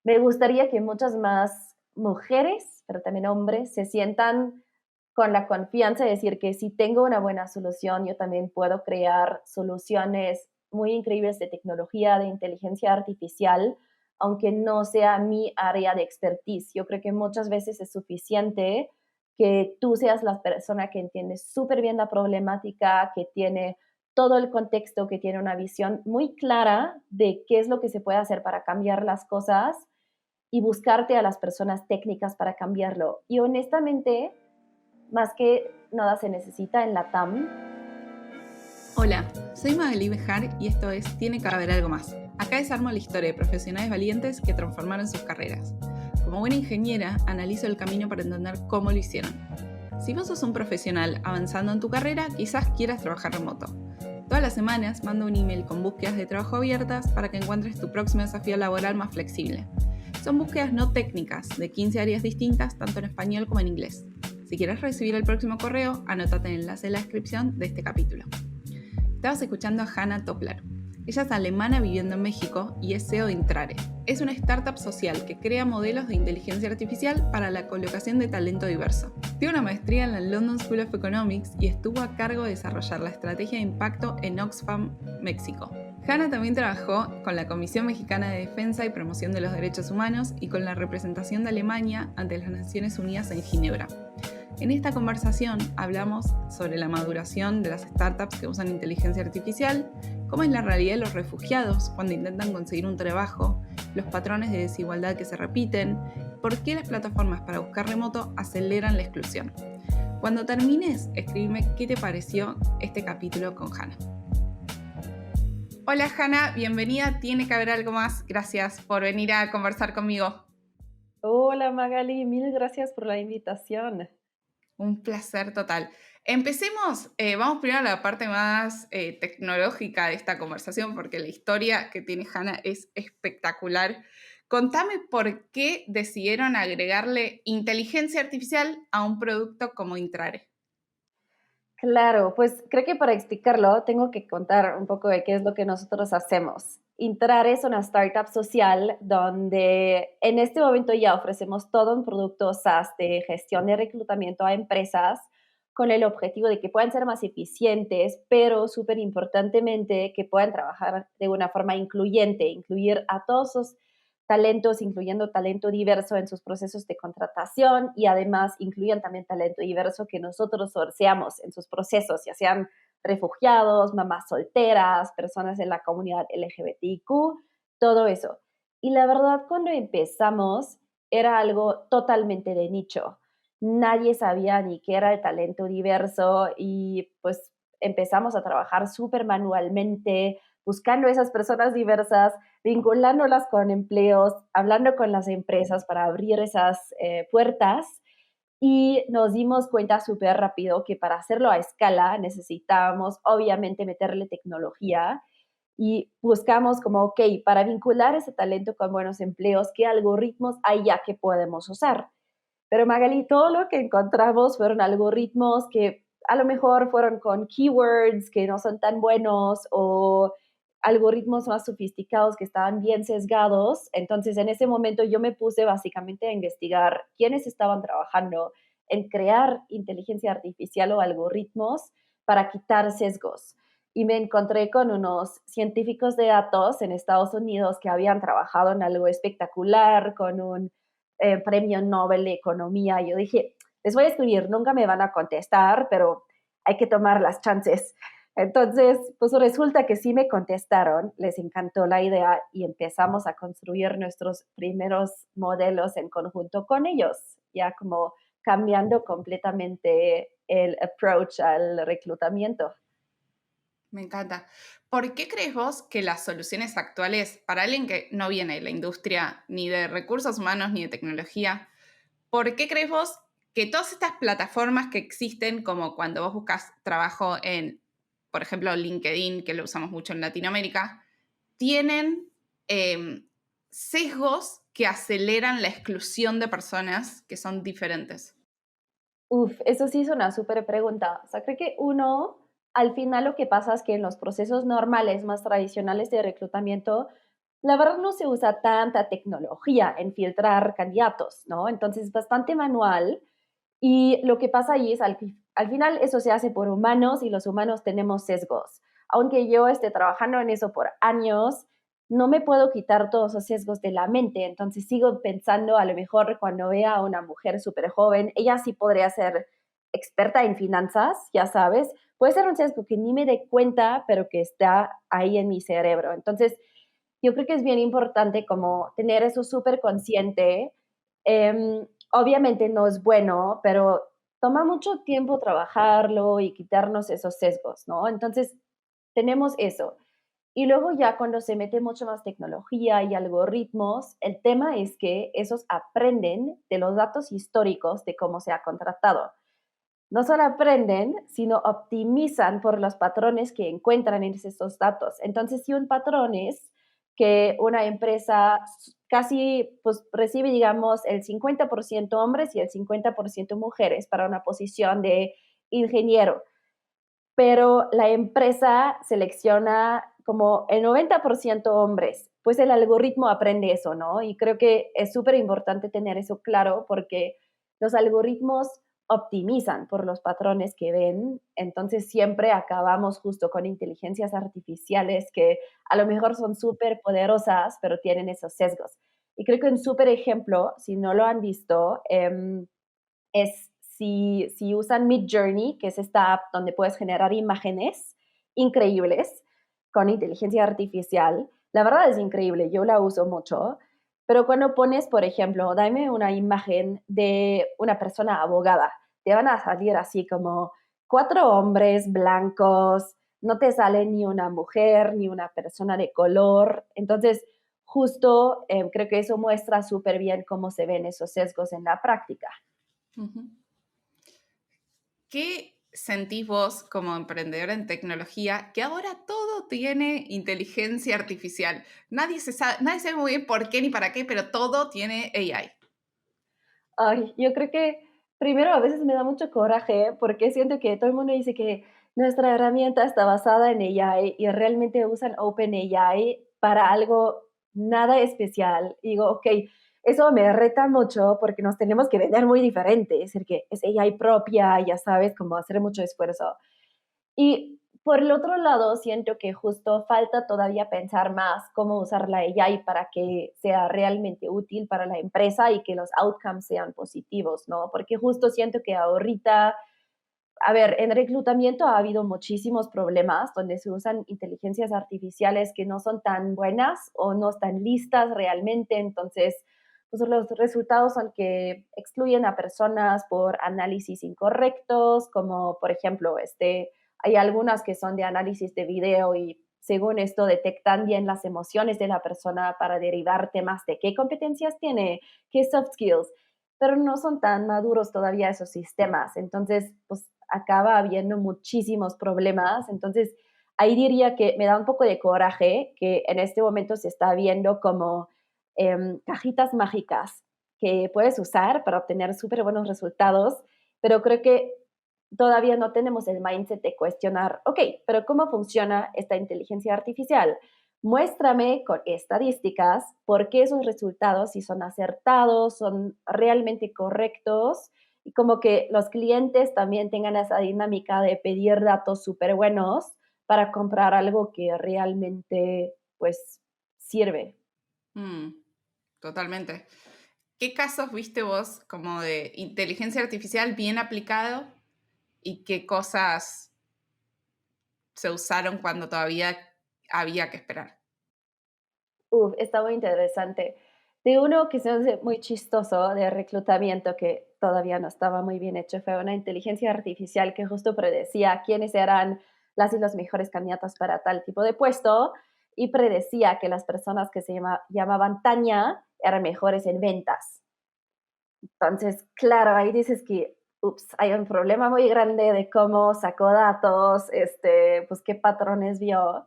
Me gustaría que muchas más mujeres, pero también hombres, se sientan con la confianza de decir que si tengo una buena solución, yo también puedo crear soluciones muy increíbles de tecnología, de inteligencia artificial, aunque no sea mi área de expertise. Yo creo que muchas veces es suficiente que tú seas la persona que entiende súper bien la problemática, que tiene todo el contexto, que tiene una visión muy clara de qué es lo que se puede hacer para cambiar las cosas y buscarte a las personas técnicas para cambiarlo. Y honestamente, más que nada se necesita en la TAM. Hola, soy Magali Bejar y esto es Tiene que haber algo más. Acá desarmo la historia de profesionales valientes que transformaron sus carreras. Como buena ingeniera, analizo el camino para entender cómo lo hicieron. Si vos sos un profesional avanzando en tu carrera, quizás quieras trabajar remoto. Todas las semanas mando un email con búsquedas de trabajo abiertas para que encuentres tu próximo desafío laboral más flexible. Son búsquedas no técnicas, de 15 áreas distintas, tanto en español como en inglés. Si quieres recibir el próximo correo, anótate en el enlace en la descripción de este capítulo. Estabas escuchando a Hannah Toppler. Ella es alemana viviendo en México y es CEO de Intrare. Es una startup social que crea modelos de inteligencia artificial para la colocación de talento diverso. Tiene una maestría en la London School of Economics y estuvo a cargo de desarrollar la estrategia de impacto en Oxfam, México. Hannah también trabajó con la Comisión Mexicana de Defensa y Promoción de los Derechos Humanos y con la representación de Alemania ante las Naciones Unidas en Ginebra. En esta conversación hablamos sobre la maduración de las startups que usan inteligencia artificial, cómo es la realidad de los refugiados cuando intentan conseguir un trabajo, los patrones de desigualdad que se repiten, por qué las plataformas para buscar remoto aceleran la exclusión. Cuando termines, escríbeme qué te pareció este capítulo con Hannah. Hola Hannah, bienvenida, tiene que haber algo más. Gracias por venir a conversar conmigo. Hola Magali, mil gracias por la invitación. Un placer total. Empecemos, vamos primero a la parte más tecnológica de esta conversación, porque la historia que tiene Hannah es espectacular. Contame por qué decidieron agregarle inteligencia artificial a un producto como Intrare. Claro, pues creo que para explicarlo tengo que contar un poco de qué es lo que nosotros hacemos. Intrar es una startup social donde en este momento ya ofrecemos todo un producto SaaS de gestión de reclutamiento a empresas con el objetivo de que puedan ser más eficientes, pero súper importantemente que puedan trabajar de una forma incluyente, incluir a todos los talentos, incluyendo talento diverso en sus procesos de contratación y además incluyan también talento diverso que nosotros sourceamos en sus procesos, ya sean refugiados, mamás solteras, personas en la comunidad LGBTIQ, todo eso. Y la verdad, cuando empezamos, era algo totalmente de nicho. Nadie sabía ni qué era el talento diverso y pues empezamos a trabajar súper manualmente, buscando esas personas diversas, vinculándolas con empleos, hablando con las empresas para abrir esas puertas y nos dimos cuenta súper rápido que para hacerlo a escala necesitábamos obviamente meterle tecnología y buscamos como, ok, para vincular ese talento con buenos empleos, ¿qué algoritmos hay ya que podemos usar? Pero Magali, todo lo que encontramos fueron algoritmos que a lo mejor fueron con keywords que no son tan buenos o algoritmos más sofisticados que estaban bien sesgados. Entonces, en ese momento yo me puse básicamente a investigar quiénes estaban trabajando en crear inteligencia artificial o algoritmos para quitar sesgos. Y me encontré con unos científicos de datos en Estados Unidos que habían trabajado en algo espectacular, con un premio Nobel de Economía. Yo dije, les voy a escribir, nunca me van a contestar, pero hay que tomar las chances. Entonces, pues resulta que sí me contestaron, les encantó la idea y empezamos a construir nuestros primeros modelos en conjunto con ellos, ya como cambiando completamente el approach al reclutamiento. Me encanta. ¿Por qué crees vos que las soluciones actuales, para alguien que no viene de la industria ni de recursos humanos ni de tecnología, ¿por qué crees vos que todas estas plataformas que existen, como cuando vos buscas trabajo en, por ejemplo, LinkedIn, que lo usamos mucho en Latinoamérica, tienen sesgos que aceleran la exclusión de personas que son diferentes? Uf, eso sí es una súper pregunta. O sea, creo que uno, al final lo que pasa es que en los procesos normales, más tradicionales de reclutamiento, la verdad no se usa tanta tecnología en filtrar candidatos, ¿no? Entonces, bastante manual. Y lo que pasa ahí es, al final, eso se hace por humanos y los humanos tenemos sesgos. Aunque yo esté trabajando en eso por años, no me puedo quitar todos esos sesgos de la mente. Entonces sigo pensando, a lo mejor cuando vea a una mujer súper joven, ella sí podría ser experta en finanzas, ya sabes. Puede ser un sesgo que ni me dé cuenta, pero que está ahí en mi cerebro. Entonces, yo creo que es bien importante como tener eso súper consciente. Obviamente no es bueno, pero toma mucho tiempo trabajarlo y quitarnos esos sesgos, ¿no? Entonces, tenemos eso. Y luego ya cuando se mete mucho más tecnología y algoritmos, el tema es que esos aprenden de los datos históricos de cómo se ha contratado. No solo aprenden, sino optimizan por los patrones que encuentran en esos datos. Entonces, si un patrón es que una empresa casi pues, recibe, digamos, el 50% hombres y el 50% mujeres para una posición de ingeniero, pero la empresa selecciona como el 90% hombres, pues el algoritmo aprende eso, ¿no? Y creo que es súper importante tener eso claro porque los algoritmos optimizan por los patrones que ven, entonces siempre acabamos justo con inteligencias artificiales que a lo mejor son súper poderosas, pero tienen esos sesgos. Y creo que un súper ejemplo, si no lo han visto, es si usan Midjourney, que es esta app donde puedes generar imágenes increíbles con inteligencia artificial. La verdad es increíble, yo la uso mucho, pero cuando pones, por ejemplo, dame una imagen de una persona abogada, te van a salir así como 4 hombres blancos, no te sale ni una mujer, ni una persona de color. Entonces, justo creo que eso muestra súper bien cómo se ven esos sesgos en la práctica. Ujú. ¿Qué sentís vos como emprendedora en tecnología que ahora todo tiene inteligencia artificial? Nadie sabe muy bien por qué ni para qué, pero todo tiene AI. Ay, yo creo que primero a veces me da mucho coraje porque siento que todo el mundo dice que nuestra herramienta está basada en AI y realmente usan OpenAI para algo nada especial. Y digo, ok, eso me reta mucho porque nos tenemos que vender muy diferente, es decir, que es AI propia, ya sabes, como hacer mucho esfuerzo. Y por el otro lado, siento que justo falta todavía pensar más cómo usar la AI para que sea realmente útil para la empresa y que los outcomes sean positivos, ¿no? Porque justo siento que ahorita, a ver, en reclutamiento ha habido muchísimos problemas donde se usan inteligencias artificiales que no son tan buenas o no están listas realmente, entonces pues los resultados son que excluyen a personas por análisis incorrectos, como por ejemplo, hay algunas que son de análisis de video y según esto detectan bien las emociones de la persona para derivar temas de qué competencias tiene, qué soft skills, pero no son tan maduros todavía esos sistemas. Entonces, pues acaba habiendo muchísimos problemas. Entonces, ahí diría que me da un poco de coraje que en este momento se está viendo como cajitas mágicas que puedes usar para obtener súper buenos resultados, pero creo que todavía no tenemos el mindset de cuestionar, ok, pero ¿cómo funciona esta inteligencia artificial? Muéstrame con estadísticas por qué esos resultados, si son acertados, son realmente correctos, y como que los clientes también tengan esa dinámica de pedir datos súper buenos para comprar algo que realmente, pues, sirve. Mm, totalmente. ¿Qué casos viste vos como de inteligencia artificial bien aplicado y qué cosas se usaron cuando todavía había que esperar? Uf, está muy interesante. De uno que se me hace muy chistoso de reclutamiento que todavía no estaba muy bien hecho, fue una inteligencia artificial que justo predecía quiénes eran las y los mejores candidatos para tal tipo de puesto y predecía que las personas que llamaban Tania eran mejores en ventas. Entonces, claro, ahí dices que, ups, hay un problema muy grande de cómo sacó datos, pues qué patrones vio.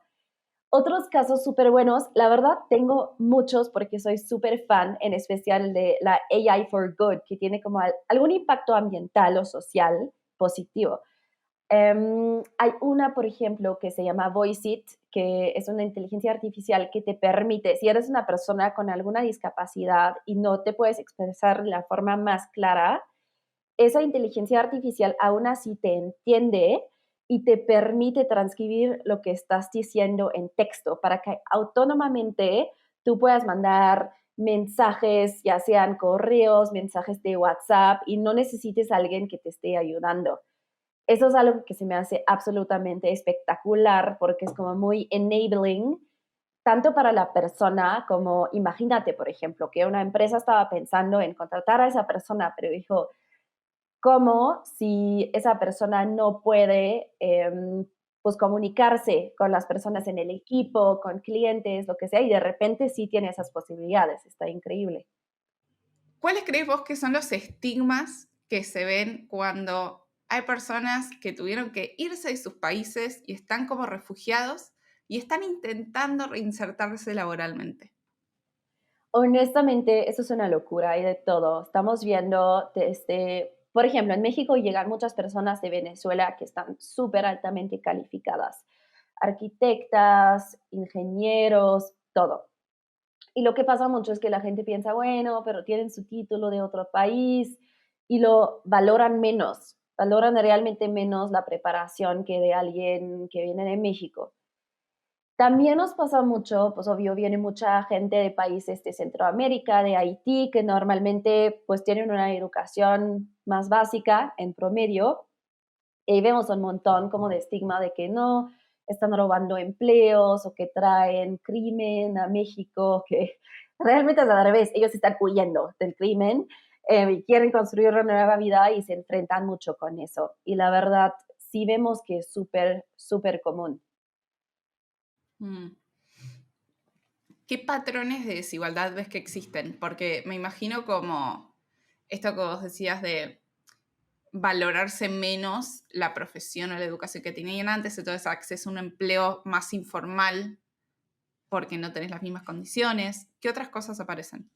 Otros casos súper buenos, la verdad tengo muchos porque soy súper fan, en especial de la AI for Good, que tiene como algún impacto ambiental o social positivo. Hay una, por ejemplo, que se llama Voiceit, que es una inteligencia artificial que te permite, si eres una persona con alguna discapacidad y no te puedes expresar de la forma más clara, esa inteligencia artificial aún así te entiende y te permite transcribir lo que estás diciendo en texto para que autónomamente tú puedas mandar mensajes, ya sean correos, mensajes de WhatsApp, y no necesites a alguien que te esté ayudando. Eso es algo que se me hace absolutamente espectacular porque es como muy enabling, tanto para la persona como, imagínate, por ejemplo, que una empresa estaba pensando en contratar a esa persona, pero dijo, ¿cómo si esa persona no puede pues comunicarse con las personas en el equipo, con clientes, lo que sea, y de repente sí tiene esas posibilidades? Está increíble. ¿Cuáles crees vos que son los estigmas que se ven cuando hay personas que tuvieron que irse de sus países y están como refugiados y están intentando reinsertarse laboralmente? Honestamente, eso es una locura, hay de todo. Estamos viendo desde, por ejemplo, en México llegan muchas personas de Venezuela que están súper altamente calificadas, arquitectas, ingenieros, todo. Y lo que pasa mucho es que la gente piensa, bueno, pero tienen su título de otro país y lo valoran menos, valoran realmente menos la preparación que de alguien que viene de México. También nos pasa mucho, pues obvio, viene mucha gente de países de Centroamérica, de Haití, que normalmente pues tienen una educación más básica en promedio, y vemos un montón como de estigma de que no, están robando empleos o que traen crimen a México, que realmente es al revés, ellos están huyendo del crimen y quieren construir una nueva vida y se enfrentan mucho con eso. Y la verdad, sí vemos que es súper, súper común. Mm. ¿Qué patrones de desigualdad ves que existen? Porque me imagino como esto que vos decías de valorarse menos la profesión o la educación que tenían antes, entonces acceso a un empleo más informal porque no tenés las mismas condiciones. ¿Qué otras cosas aparecen?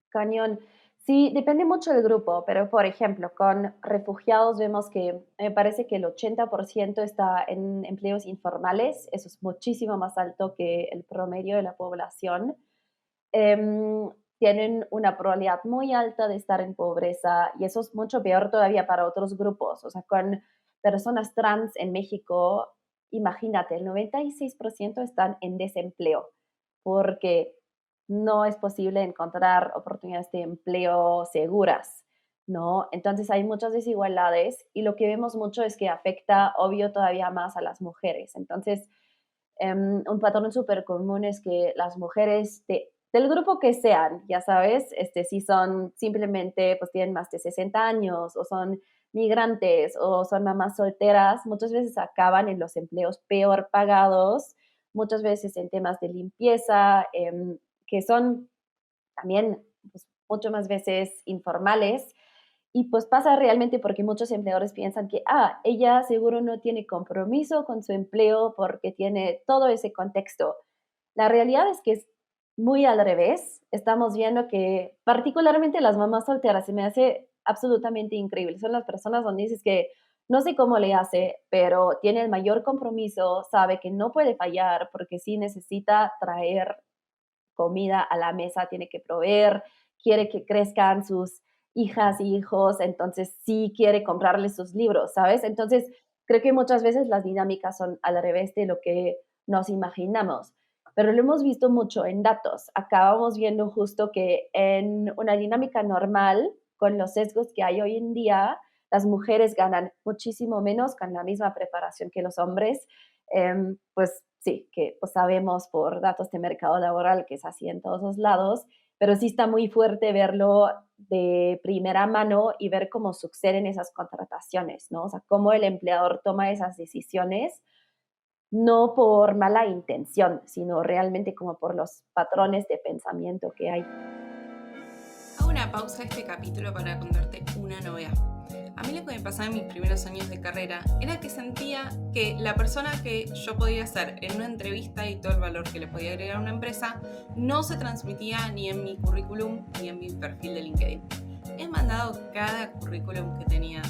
Cañón. Sí, depende mucho del grupo, pero por ejemplo, con refugiados vemos que me parece que el 80% está en empleos informales, eso es muchísimo más alto que el promedio de la población. Tienen una probabilidad muy alta de estar en pobreza y eso es mucho peor todavía para otros grupos. O sea, con personas trans en México, imagínate, el 96% están en desempleo porque no es posible encontrar oportunidades de empleo seguras, ¿no? Entonces hay muchas desigualdades y lo que vemos mucho es que afecta, obvio, todavía más a las mujeres. Entonces, un patrón súper común es que las mujeres del grupo que sean, ya sabes, si son simplemente, pues tienen más de 60 años o son migrantes o son mamás solteras, muchas veces acaban en los empleos peor pagados, muchas veces en temas de limpieza, que son también pues, mucho más veces informales. Y pues pasa realmente porque muchos empleadores piensan que, ella seguro no tiene compromiso con su empleo porque tiene todo ese contexto. La realidad es que es muy al revés. Estamos viendo que particularmente las mamás solteras se me hace absolutamente increíble. Son las personas donde dices que no sé cómo le hace, pero tiene el mayor compromiso, sabe que no puede fallar porque sí necesita traer comida a la mesa, tiene que proveer, quiere que crezcan sus hijas y hijos, entonces sí quiere comprarles sus libros, ¿sabes? Entonces, creo que muchas veces las dinámicas son al revés de lo que nos imaginamos, pero lo hemos visto mucho en datos. Acabamos viendo justo que en una dinámica normal, con los sesgos que hay hoy en día, las mujeres ganan muchísimo menos con la misma preparación que los hombres. Pues sí, que pues sabemos por datos de mercado laboral que es así en todos los lados, pero sí está muy fuerte verlo de primera mano y ver cómo suceden esas contrataciones, ¿no? O sea, cómo el empleador toma esas decisiones, no por mala intención, sino realmente como por los patrones de pensamiento que hay. Hago una pausa a este capítulo para contarte una novedad. A mí lo que me pasaba en mis primeros años de carrera era que sentía que la persona que yo podía ser en una entrevista y todo el valor que le podía agregar a una empresa no se transmitía ni en mi currículum ni en mi perfil de LinkedIn. he mandado cada currículum que tenía.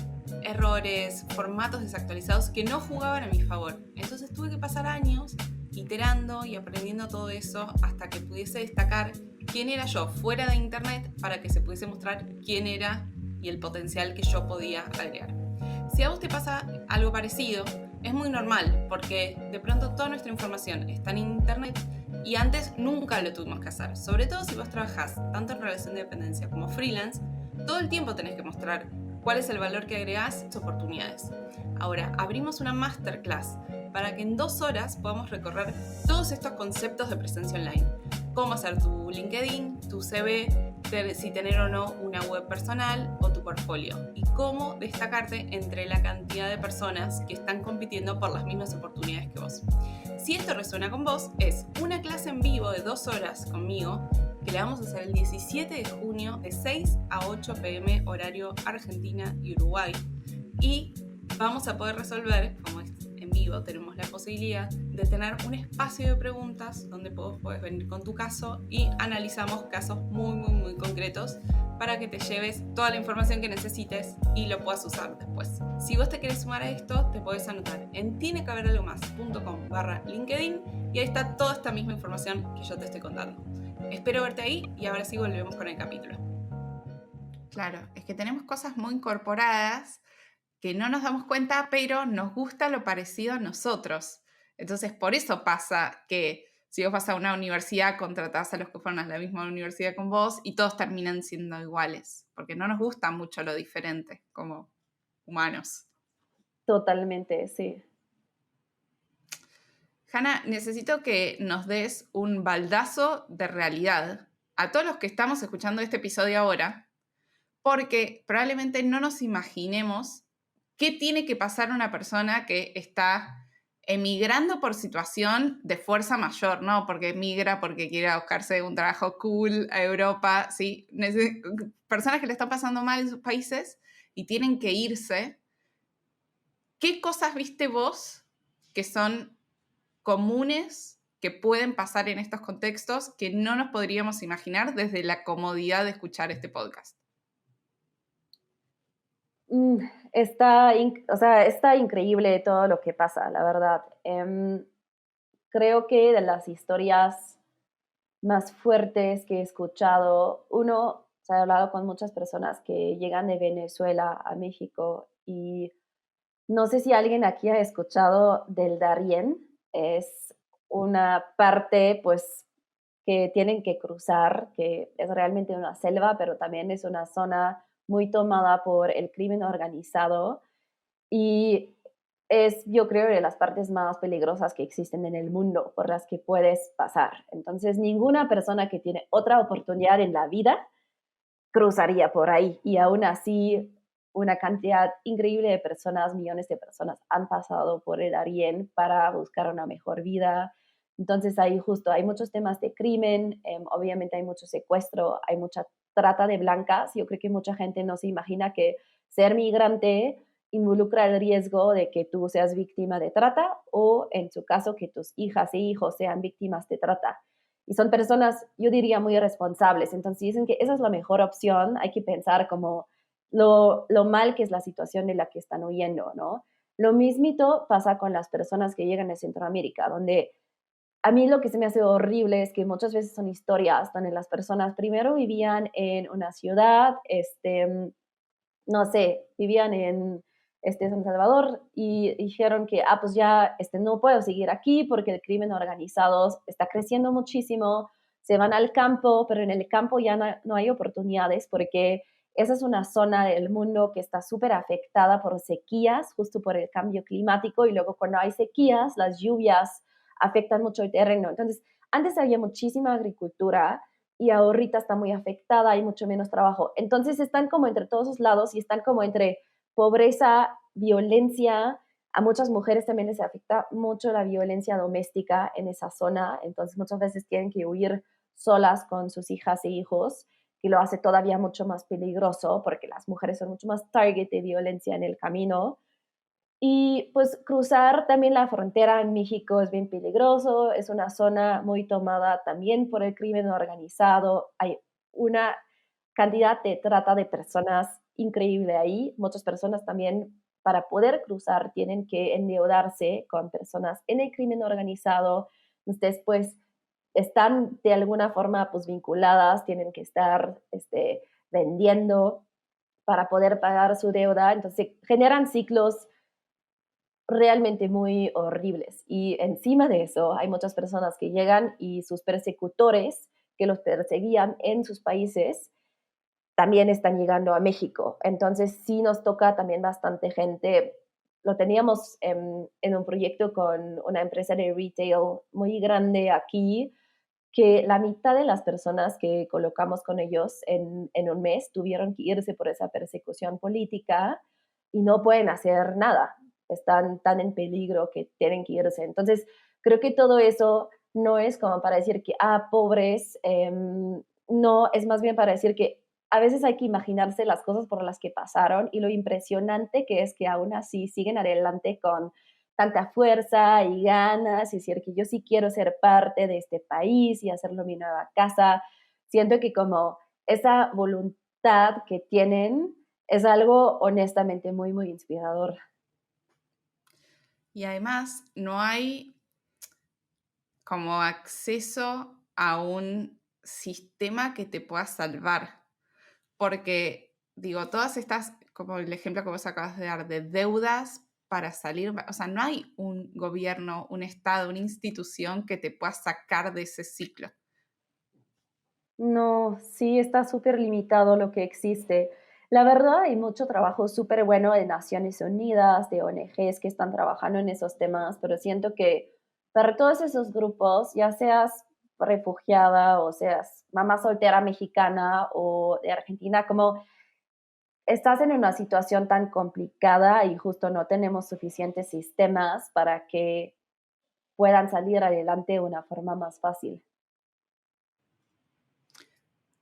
Errores, formatos desactualizados que no jugaban a mi favor. Entonces tuve que pasar años iterando y aprendiendo todo eso hasta que pudiese destacar quién era yo fuera de internet para que se pudiese mostrar quién era y el potencial que yo podía agregar. Si a vos te pasa algo parecido, es muy normal porque de pronto toda nuestra información está en internet y antes nunca lo tuvimos que hacer. Sobre todo si vos trabajás tanto en relación de dependencia como freelance, todo el tiempo tenés que mostrar cuál es el valor que agregás, tus oportunidades. Ahora, abrimos una masterclass para que en 2 horas podamos recorrer todos estos conceptos de presencia online. Cómo hacer tu LinkedIn, tu CV, si tener o no una web personal o tu portfolio. Y cómo destacarte entre la cantidad de personas que están compitiendo por las mismas oportunidades que vos. Si esto resuena con vos, es una clase en vivo de 2 horas conmigo que la vamos a hacer el 17 de junio de 6 a 8 pm horario Argentina y Uruguay. Y vamos a poder resolver, como es en vivo, tenemos la posibilidad de tener un espacio de preguntas donde vos podés venir con tu caso y analizamos casos muy concretos para que te lleves toda la información que necesites y lo puedas usar después. Si vos te querés sumar a esto, te podés anotar en tinequehaberalgomás.com/LinkedIn y ahí está toda esta misma información que yo te estoy contando. Espero verte ahí y ahora sí volvemos con el capítulo. Claro, es que tenemos cosas muy incorporadas que no nos damos cuenta, pero nos gusta lo parecido a nosotros. Entonces, por eso pasa que si vos vas a una universidad, contratás a los que fueron a la misma universidad con vos y todos terminan siendo iguales, porque no nos gusta mucho lo diferente como humanos. Totalmente, sí. Hanna, necesito que nos des un baldazo de realidad a todos los que estamos escuchando este episodio ahora, porque probablemente no nos imaginemos qué tiene que pasar una persona que está emigrando por situación de fuerza mayor, ¿no? Porque emigra porque quiere buscarse un trabajo cool a Europa, ¿sí? Personas que le están pasando mal en sus países y tienen que irse. ¿Qué cosas viste vos que son comunes que pueden pasar en estos contextos que no nos podríamos imaginar desde la comodidad de escuchar este podcast? Está increíble todo lo que pasa, la verdad. Creo que de las historias más fuertes que he escuchado, he hablado con muchas personas que llegan de Venezuela a México y no sé si alguien aquí ha escuchado del Darién. Es una parte, pues, que tienen que cruzar, que es realmente una selva, pero también es una zona muy tomada por el crimen organizado y es, yo creo, de las partes más peligrosas que existen en el mundo por las que puedes pasar. Entonces, ninguna persona que tiene otra oportunidad en la vida cruzaría por ahí. Y aún así, una cantidad increíble de personas, millones de personas, han pasado por el Darién para buscar una mejor vida. Entonces, ahí justo hay muchos temas de crimen, obviamente hay mucho secuestro, hay mucha trata de blancas. Yo creo que mucha gente no se imagina que ser migrante involucra el riesgo de que tú seas víctima de trata o, en su caso, que tus hijas e hijos sean víctimas de trata. Y son personas, yo diría, muy irresponsables. Entonces dicen que esa es la mejor opción. Hay que pensar como lo mal que es la situación de la que están huyendo, ¿no? Lo mismito pasa con las personas que llegan a Centroamérica, donde a mí lo que se me hace horrible es que muchas veces son historias donde las personas primero vivían en una ciudad, no sé, vivían en San Salvador y dijeron que, pues ya no puedo seguir aquí porque el crimen organizado está creciendo muchísimo, se van al campo, pero en el campo ya no hay oportunidades porque esa es una zona del mundo que está súper afectada por sequías, justo por el cambio climático, y luego cuando hay sequías, las lluvias afectan mucho el terreno. Entonces, antes había muchísima agricultura, y ahorita está muy afectada, hay mucho menos trabajo. Entonces están como entre todos los lados y están como entre pobreza, violencia. A muchas mujeres también les afecta mucho la violencia doméstica en esa zona, entonces muchas veces tienen que huir solas con sus hijas e hijos, que lo hace todavía mucho más peligroso porque las mujeres son mucho más target de violencia en el camino. Y pues cruzar también la frontera en México es bien peligroso, es una zona muy tomada también por el crimen organizado. Hay una cantidad de trata de personas increíble ahí. Muchas personas también para poder cruzar tienen que endeudarse con personas en el crimen organizado. Después están de alguna forma pues vinculadas, tienen que estar vendiendo para poder pagar su deuda. Entonces generan ciclos realmente muy horribles. Y encima de eso, hay muchas personas que llegan y sus persecutores que los perseguían en sus países también están llegando a México. Entonces sí nos toca también bastante gente. Lo teníamos en un proyecto con una empresa de retail muy grande aquí, que la mitad de las personas que colocamos con ellos en un mes tuvieron que irse por esa persecución política y no pueden hacer nada. Están tan en peligro que tienen que irse. Entonces, creo que todo eso no es como para decir que, pobres, no, es más bien para decir que a veces hay que imaginarse las cosas por las que pasaron y lo impresionante que es que aún así siguen adelante con tanta fuerza y ganas y decir que yo sí quiero ser parte de este país y hacerlo mi nueva casa. Siento que como esa voluntad que tienen es algo honestamente muy, muy inspirador. Y además no hay como acceso a un sistema que te pueda salvar. Porque, digo, todas estas, como el ejemplo que vos acabas de dar, de deudas para salir, o sea, no hay un gobierno, un Estado, una institución que te pueda sacar de ese ciclo. No, sí, está súper limitado lo que existe. La verdad, hay mucho trabajo súper bueno de Naciones Unidas, de ONGs que están trabajando en esos temas, pero siento que para todos esos grupos, ya seas refugiada o seas mamá soltera mexicana o de Argentina, como estás en una situación tan complicada y justo no tenemos suficientes sistemas para que puedan salir adelante de una forma más fácil.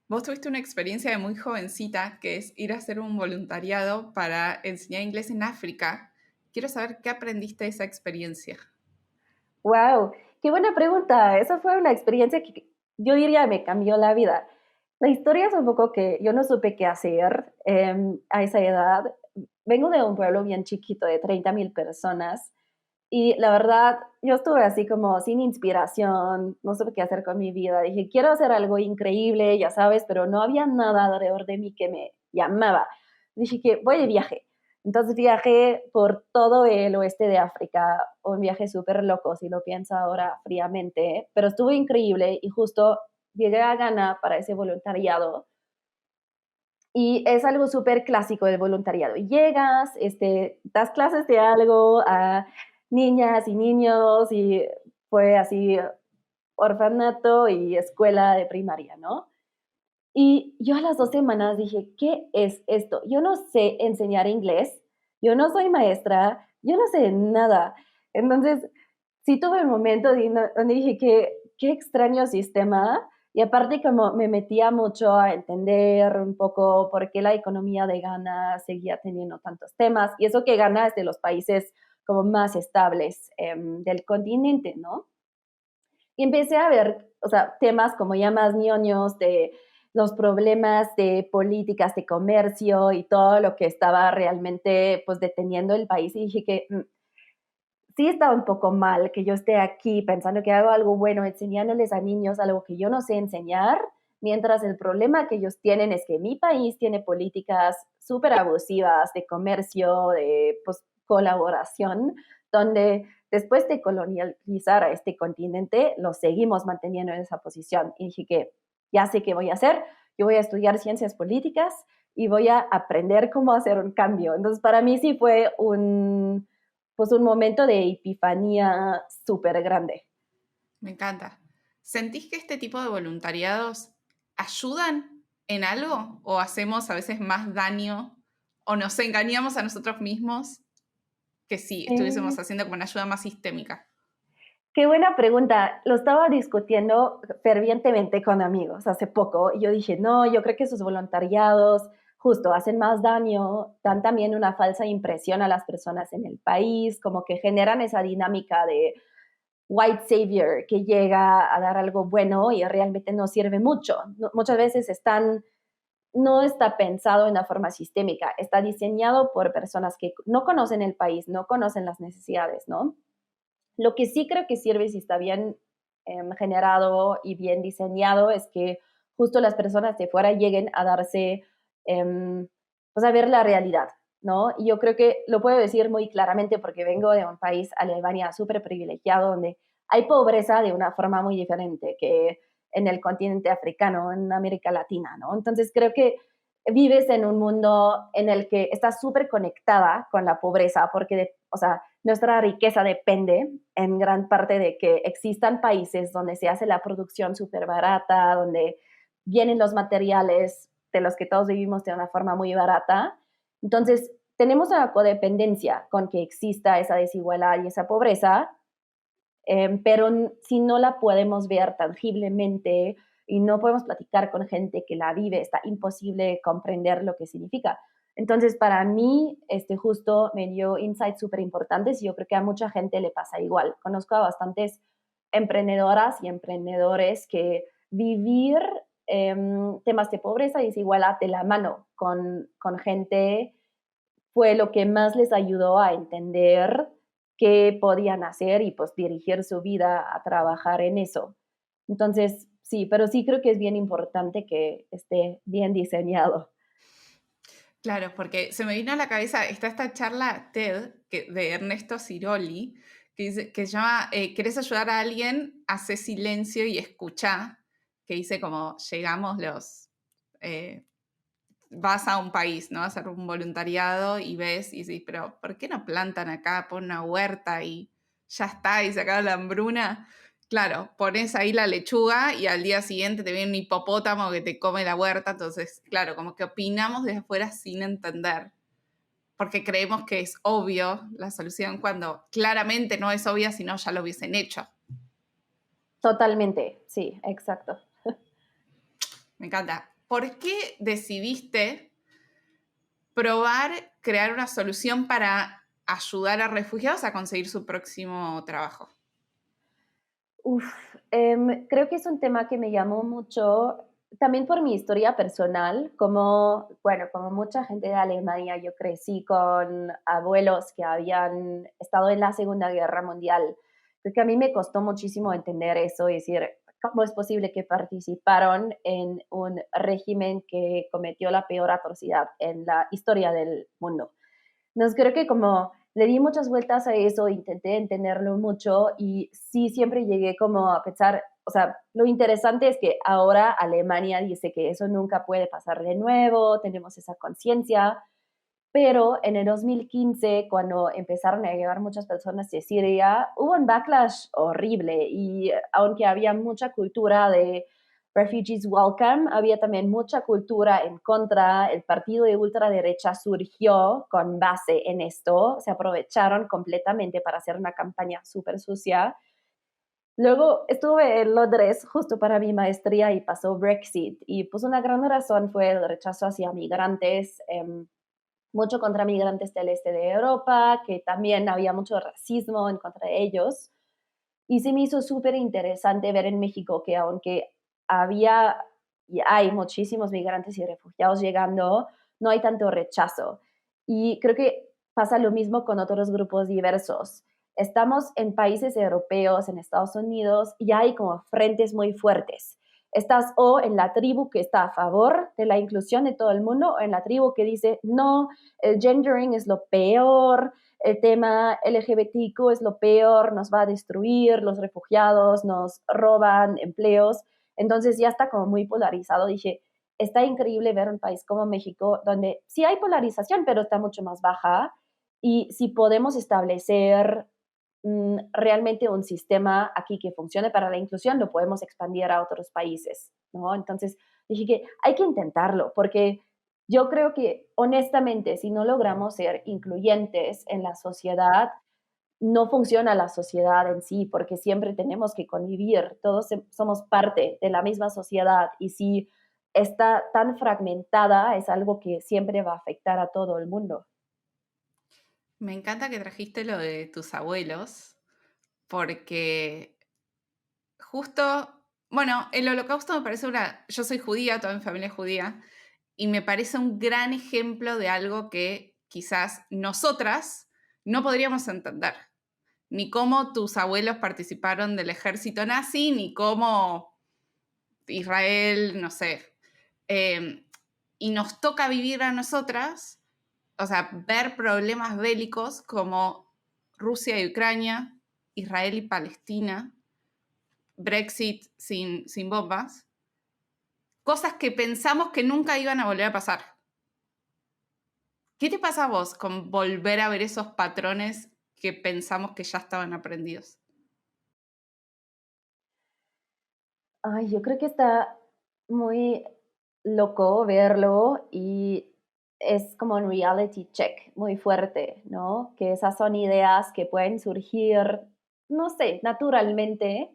Vos tuviste una experiencia de muy jovencita, que es ir a hacer un voluntariado para enseñar inglés en África. Quiero saber qué aprendiste de esa experiencia. Wow, qué buena pregunta. Esa fue una experiencia que yo diría me cambió la vida. La historia es un poco que yo no supe qué hacer a esa edad. Vengo de un pueblo bien chiquito de 30,000 personas y la verdad yo estuve así como sin inspiración, no supe qué hacer con mi vida. Dije, quiero hacer algo increíble, ya sabes, pero no había nada alrededor de mí que me llamaba. Dije que voy de viaje. Entonces viajé por todo el oeste de África, un viaje súper loco si lo pienso ahora fríamente, pero estuvo increíble y justo llegué a Ghana para ese voluntariado y es algo súper clásico del voluntariado. Llegas, das clases de algo a niñas y niños y fue así orfanato y escuela de primaria, ¿no? Y yo a las 2 semanas dije: "¿Qué es esto? Yo no sé enseñar inglés, yo no soy maestra, yo no sé nada". Entonces, sí tuve un momento donde dije: "Qué extraño sistema", y aparte como me metía mucho a entender un poco por qué la economía de Ghana seguía teniendo tantos temas, y eso que Ghana es de los países como más estables, del continente, ¿no? Y empecé a ver, o sea, temas como ya más ñoños de los problemas de políticas de comercio y todo lo que estaba realmente pues deteniendo el país y dije que sí estaba un poco mal que yo esté aquí pensando que hago algo bueno, enseñándoles a niños algo que yo no sé enseñar, mientras el problema que ellos tienen es que mi país tiene políticas súper abusivas de comercio, de pues, colaboración, donde después de colonializar a este continente, lo seguimos manteniendo en esa posición. Y dije que ya sé qué voy a hacer, yo voy a estudiar ciencias políticas y voy a aprender cómo hacer un cambio. Entonces, para mí sí fue pues un momento de epifanía súper grande. Me encanta. ¿Sentís que este tipo de voluntariados ayudan en algo o hacemos a veces más daño o nos engañamos a nosotros mismos que si estuviésemos haciendo como una ayuda más sistémica? Qué buena pregunta. Lo estaba discutiendo fervientemente con amigos hace poco y yo dije, no, yo creo que esos voluntariados justo hacen más daño, dan también una falsa impresión a las personas en el país, como que generan esa dinámica de white savior que llega a dar algo bueno y realmente no sirve mucho. Muchas veces están no está pensado de una forma sistémica, está diseñado por personas que no conocen el país, no conocen las necesidades, ¿no? Lo que sí creo que sirve si está bien generado y bien diseñado es que justo las personas de fuera lleguen a darse, pues a ver la realidad, ¿no? Y yo creo que lo puedo decir muy claramente porque vengo de un país, Alemania, súper privilegiado, donde hay pobreza de una forma muy diferente que en el continente africano, en América Latina, ¿no? Entonces creo que vives en un mundo en el que estás súper conectada con la pobreza, porque, o sea, nuestra riqueza depende en gran parte de que existan países donde se hace la producción súper barata, donde vienen los materiales de los que todos vivimos de una forma muy barata. Entonces, tenemos una codependencia con que exista esa desigualdad y esa pobreza, pero si no la podemos ver tangiblemente y no podemos platicar con gente que la vive, está imposible comprender lo que significa. Entonces, para mí, justo me dio insights súper importantes y yo creo que a mucha gente le pasa igual. Conozco a bastantes emprendedoras y emprendedores que vivir temas de pobreza y desigualdad de la mano con gente fue lo que más les ayudó a entender qué podían hacer y pues dirigir su vida a trabajar en eso. Entonces, sí, pero sí creo que es bien importante que esté bien diseñado. Claro, porque se me vino a la cabeza, está esta charla TED de Ernesto Siroli, que se llama ¿Querés ayudar a alguien? Hace silencio y escucha, que dice como llegamos eh, vas a un país, ¿no? A hacer un voluntariado y ves y dices, pero ¿por qué no plantan acá, ponen una huerta y ya está, y se acaba la hambruna? Claro, pones ahí la lechuga y al día siguiente te viene un hipopótamo que te come la huerta, entonces, claro, como que opinamos desde afuera sin entender, porque creemos que es obvio la solución cuando claramente no es obvia si no ya lo hubiesen hecho. Totalmente, sí, exacto. Me encanta. ¿Por qué decidiste probar crear una solución para ayudar a refugiados a conseguir su próximo trabajo? Uf, creo que es un tema que me llamó mucho, también por mi historia personal, como, bueno, como mucha gente de Alemania, yo crecí con abuelos que habían estado en la Segunda Guerra Mundial. Creo que a mí me costó muchísimo entender eso y decir, ¿cómo es posible que participaron en un régimen que cometió la peor atrocidad en la historia del mundo? Entonces creo que como le di muchas vueltas a eso, intenté entenderlo mucho y sí siempre llegué como a pensar, o sea, lo interesante es que ahora Alemania dice que eso nunca puede pasar de nuevo, tenemos esa conciencia, pero en el 2015, cuando empezaron a llegar muchas personas de Siria, hubo un backlash horrible y aunque había mucha cultura de Refugees Welcome, había también mucha cultura en contra. El partido de ultraderecha surgió con base en esto, se aprovecharon completamente para hacer una campaña súper sucia. Luego estuve en Londres justo para mi maestría y pasó Brexit y pues una gran razón fue el rechazo hacia migrantes. Mucho contra migrantes del este de Europa, que también había mucho racismo en contra de ellos. Y se me hizo súper interesante ver en México que aunque había y hay muchísimos migrantes y refugiados llegando, no hay tanto rechazo. Y creo que pasa lo mismo con otros grupos diversos. Estamos en países europeos, en Estados Unidos, y hay como frentes muy fuertes. Estás o en la tribu que está a favor de la inclusión de todo el mundo, o en la tribu que dice, no, el gendering es lo peor, el tema LGBTQ es lo peor, nos va a destruir, los refugiados nos roban empleos. Entonces ya está como muy polarizado. Dije, está increíble ver un país como México donde sí hay polarización, pero está mucho más baja. Y si podemos establecer realmente un sistema aquí que funcione para la inclusión, lo podemos expandir a otros países, ¿no? Entonces dije que hay que intentarlo, porque yo creo que honestamente, si no logramos ser incluyentes en la sociedad, no funciona la sociedad en sí, porque siempre tenemos que convivir, todos somos parte de la misma sociedad y si está tan fragmentada es algo que siempre va a afectar a todo el mundo. Me encanta que trajiste lo de tus abuelos, porque justo, bueno, el holocausto me parece una, yo soy judía, toda mi familia es judía, y me parece un gran ejemplo de algo que quizás nosotras no podríamos entender. Ni cómo tus abuelos participaron del ejército nazi, ni cómo Israel, no sé. Y nos toca vivir a nosotras, o sea, ver problemas bélicos como Rusia y Ucrania, Israel y Palestina, Brexit sin bombas, cosas que pensamos que nunca iban a volver a pasar. ¿Qué te pasa a vos con volver a ver esos patrones que pensamos que ya estaban aprendidos? Ay, yo creo que está muy loco verlo y es como un reality check muy fuerte, ¿no? Que esas son ideas que pueden surgir, no sé, naturalmente,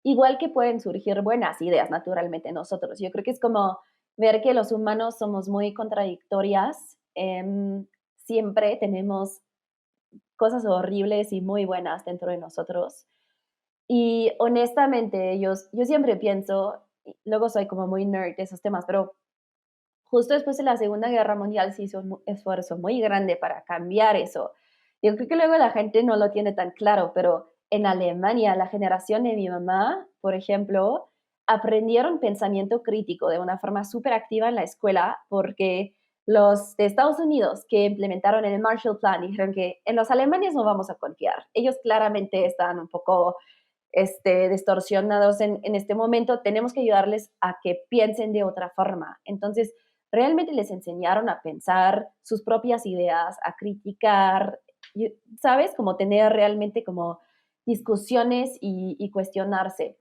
igual que pueden surgir buenas ideas naturalmente en nosotros. Yo creo que es como ver que los humanos somos muy contradictorias, siempre tenemos cosas horribles y muy buenas dentro de nosotros. Y honestamente, yo siempre pienso, y luego soy como muy nerd de esos temas, pero justo después de la Segunda Guerra Mundial se hizo un esfuerzo muy grande para cambiar eso. Yo creo que luego la gente no lo tiene tan claro, pero en Alemania, la generación de mi mamá, por ejemplo, aprendieron pensamiento crítico de una forma súper activa en la escuela porque los de Estados Unidos que implementaron el Marshall Plan dijeron que en los alemanes no vamos a confiar. Ellos claramente están un poco distorsionados en este momento, tenemos que ayudarles a que piensen de otra forma. Entonces, realmente les enseñaron a pensar sus propias ideas, a criticar, ¿sabes? Como tener realmente como discusiones y cuestionarse.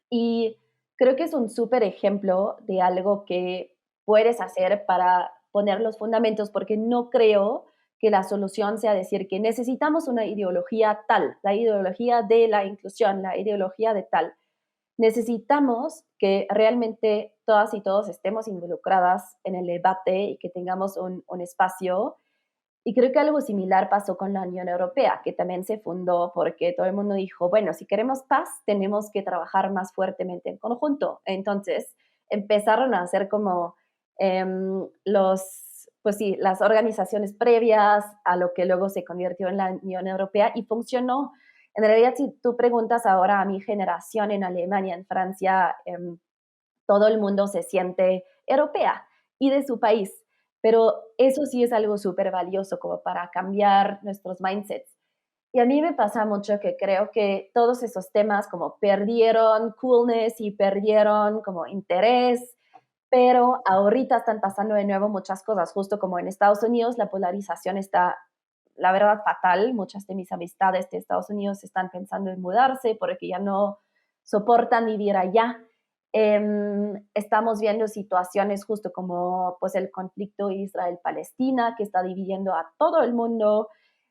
Y creo que es un súper ejemplo de algo que puedes hacer para poner los fundamentos, porque no creo que la solución sea decir que necesitamos una ideología tal, la ideología de la inclusión, la ideología de tal. Necesitamos que realmente todas y todos estemos involucradas en el debate y que tengamos un espacio. Y creo que algo similar pasó con la Unión Europea, que también se fundó porque todo el mundo dijo, bueno, si queremos paz, tenemos que trabajar más fuertemente en conjunto. Entonces empezaron a hacer como pues sí, las organizaciones previas a lo que luego se convirtió en la Unión Europea y funcionó. En realidad, si tú preguntas ahora a mi generación en Alemania, en Francia, todo el mundo se siente europea y de su país. Pero eso sí es algo súper valioso como para cambiar nuestros mindsets. Y a mí me pasa mucho que creo que todos esos temas como perdieron coolness y perdieron como interés, pero ahorita están pasando de nuevo muchas cosas, justo como en Estados Unidos la polarización está, la verdad, fatal. Muchas de mis amistades de Estados Unidos están pensando en mudarse porque ya no soportan vivir allá. Estamos viendo situaciones justo como pues el conflicto Israel-Palestina que está dividiendo a todo el mundo.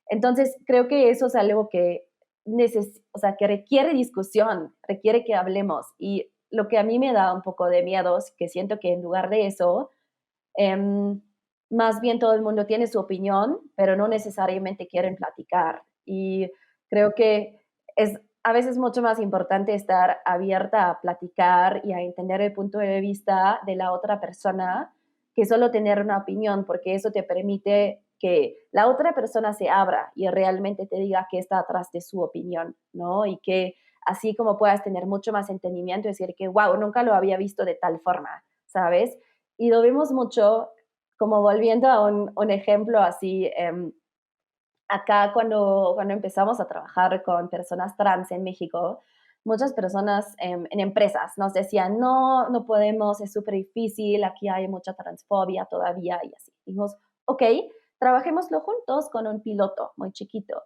Entonces creo que eso es algo que o sea, que requiere discusión, requiere que hablemos. Y lo que a mí me da un poco de miedo es que siento que en lugar de eso, eh, más bien todo el mundo tiene su opinión, pero no necesariamente quieren platicar. Y creo que es a veces mucho más importante estar abierta a platicar y a entender el punto de vista de la otra persona que solo tener una opinión, porque eso te permite que la otra persona se abra y realmente te diga qué está atrás de su opinión, ¿no? Y que así como puedas tener mucho más entendimiento y decir que, wow, nunca lo había visto de tal forma, ¿sabes? Y lo vemos mucho, como volviendo a un ejemplo así, acá cuando empezamos a trabajar con personas trans en México, muchas personas en empresas nos decían, no, no podemos, es súper difícil, aquí hay mucha transfobia todavía y así. Dijimos, ok, trabajémoslo juntos con un piloto muy chiquito.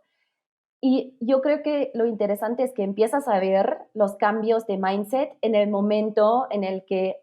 Y yo creo que lo interesante es que empiezas a ver los cambios de mindset en el momento en el que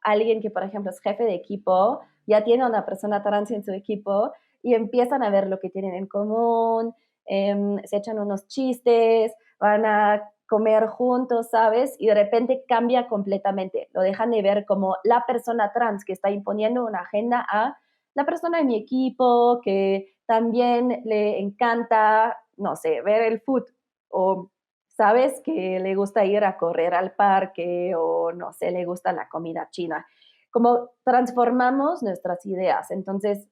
alguien que, por ejemplo, es jefe de equipo, ya tiene a una persona trans en su equipo y empiezan a ver lo que tienen en común, se echan unos chistes, van a comer juntos, ¿sabes? Y de repente cambia completamente. Lo dejan de ver como la persona trans que está imponiendo una agenda a la persona de mi equipo que también le encanta, no sé, ver el foot o sabes que le gusta ir a correr al parque o no sé, le gusta la comida china. como transformamos nuestras ideas. Entonces,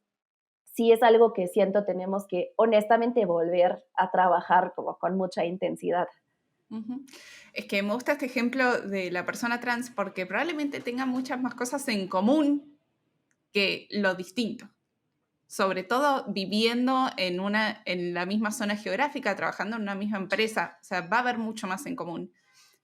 sí es algo que siento tenemos que honestamente volver a trabajar como con mucha intensidad. Ujú. Es que me gusta este ejemplo de la persona trans porque probablemente tenga muchas más cosas en común que lo distinto. Sobre todo viviendo en la misma zona geográfica, trabajando en una misma empresa. O sea, va a haber mucho más en común.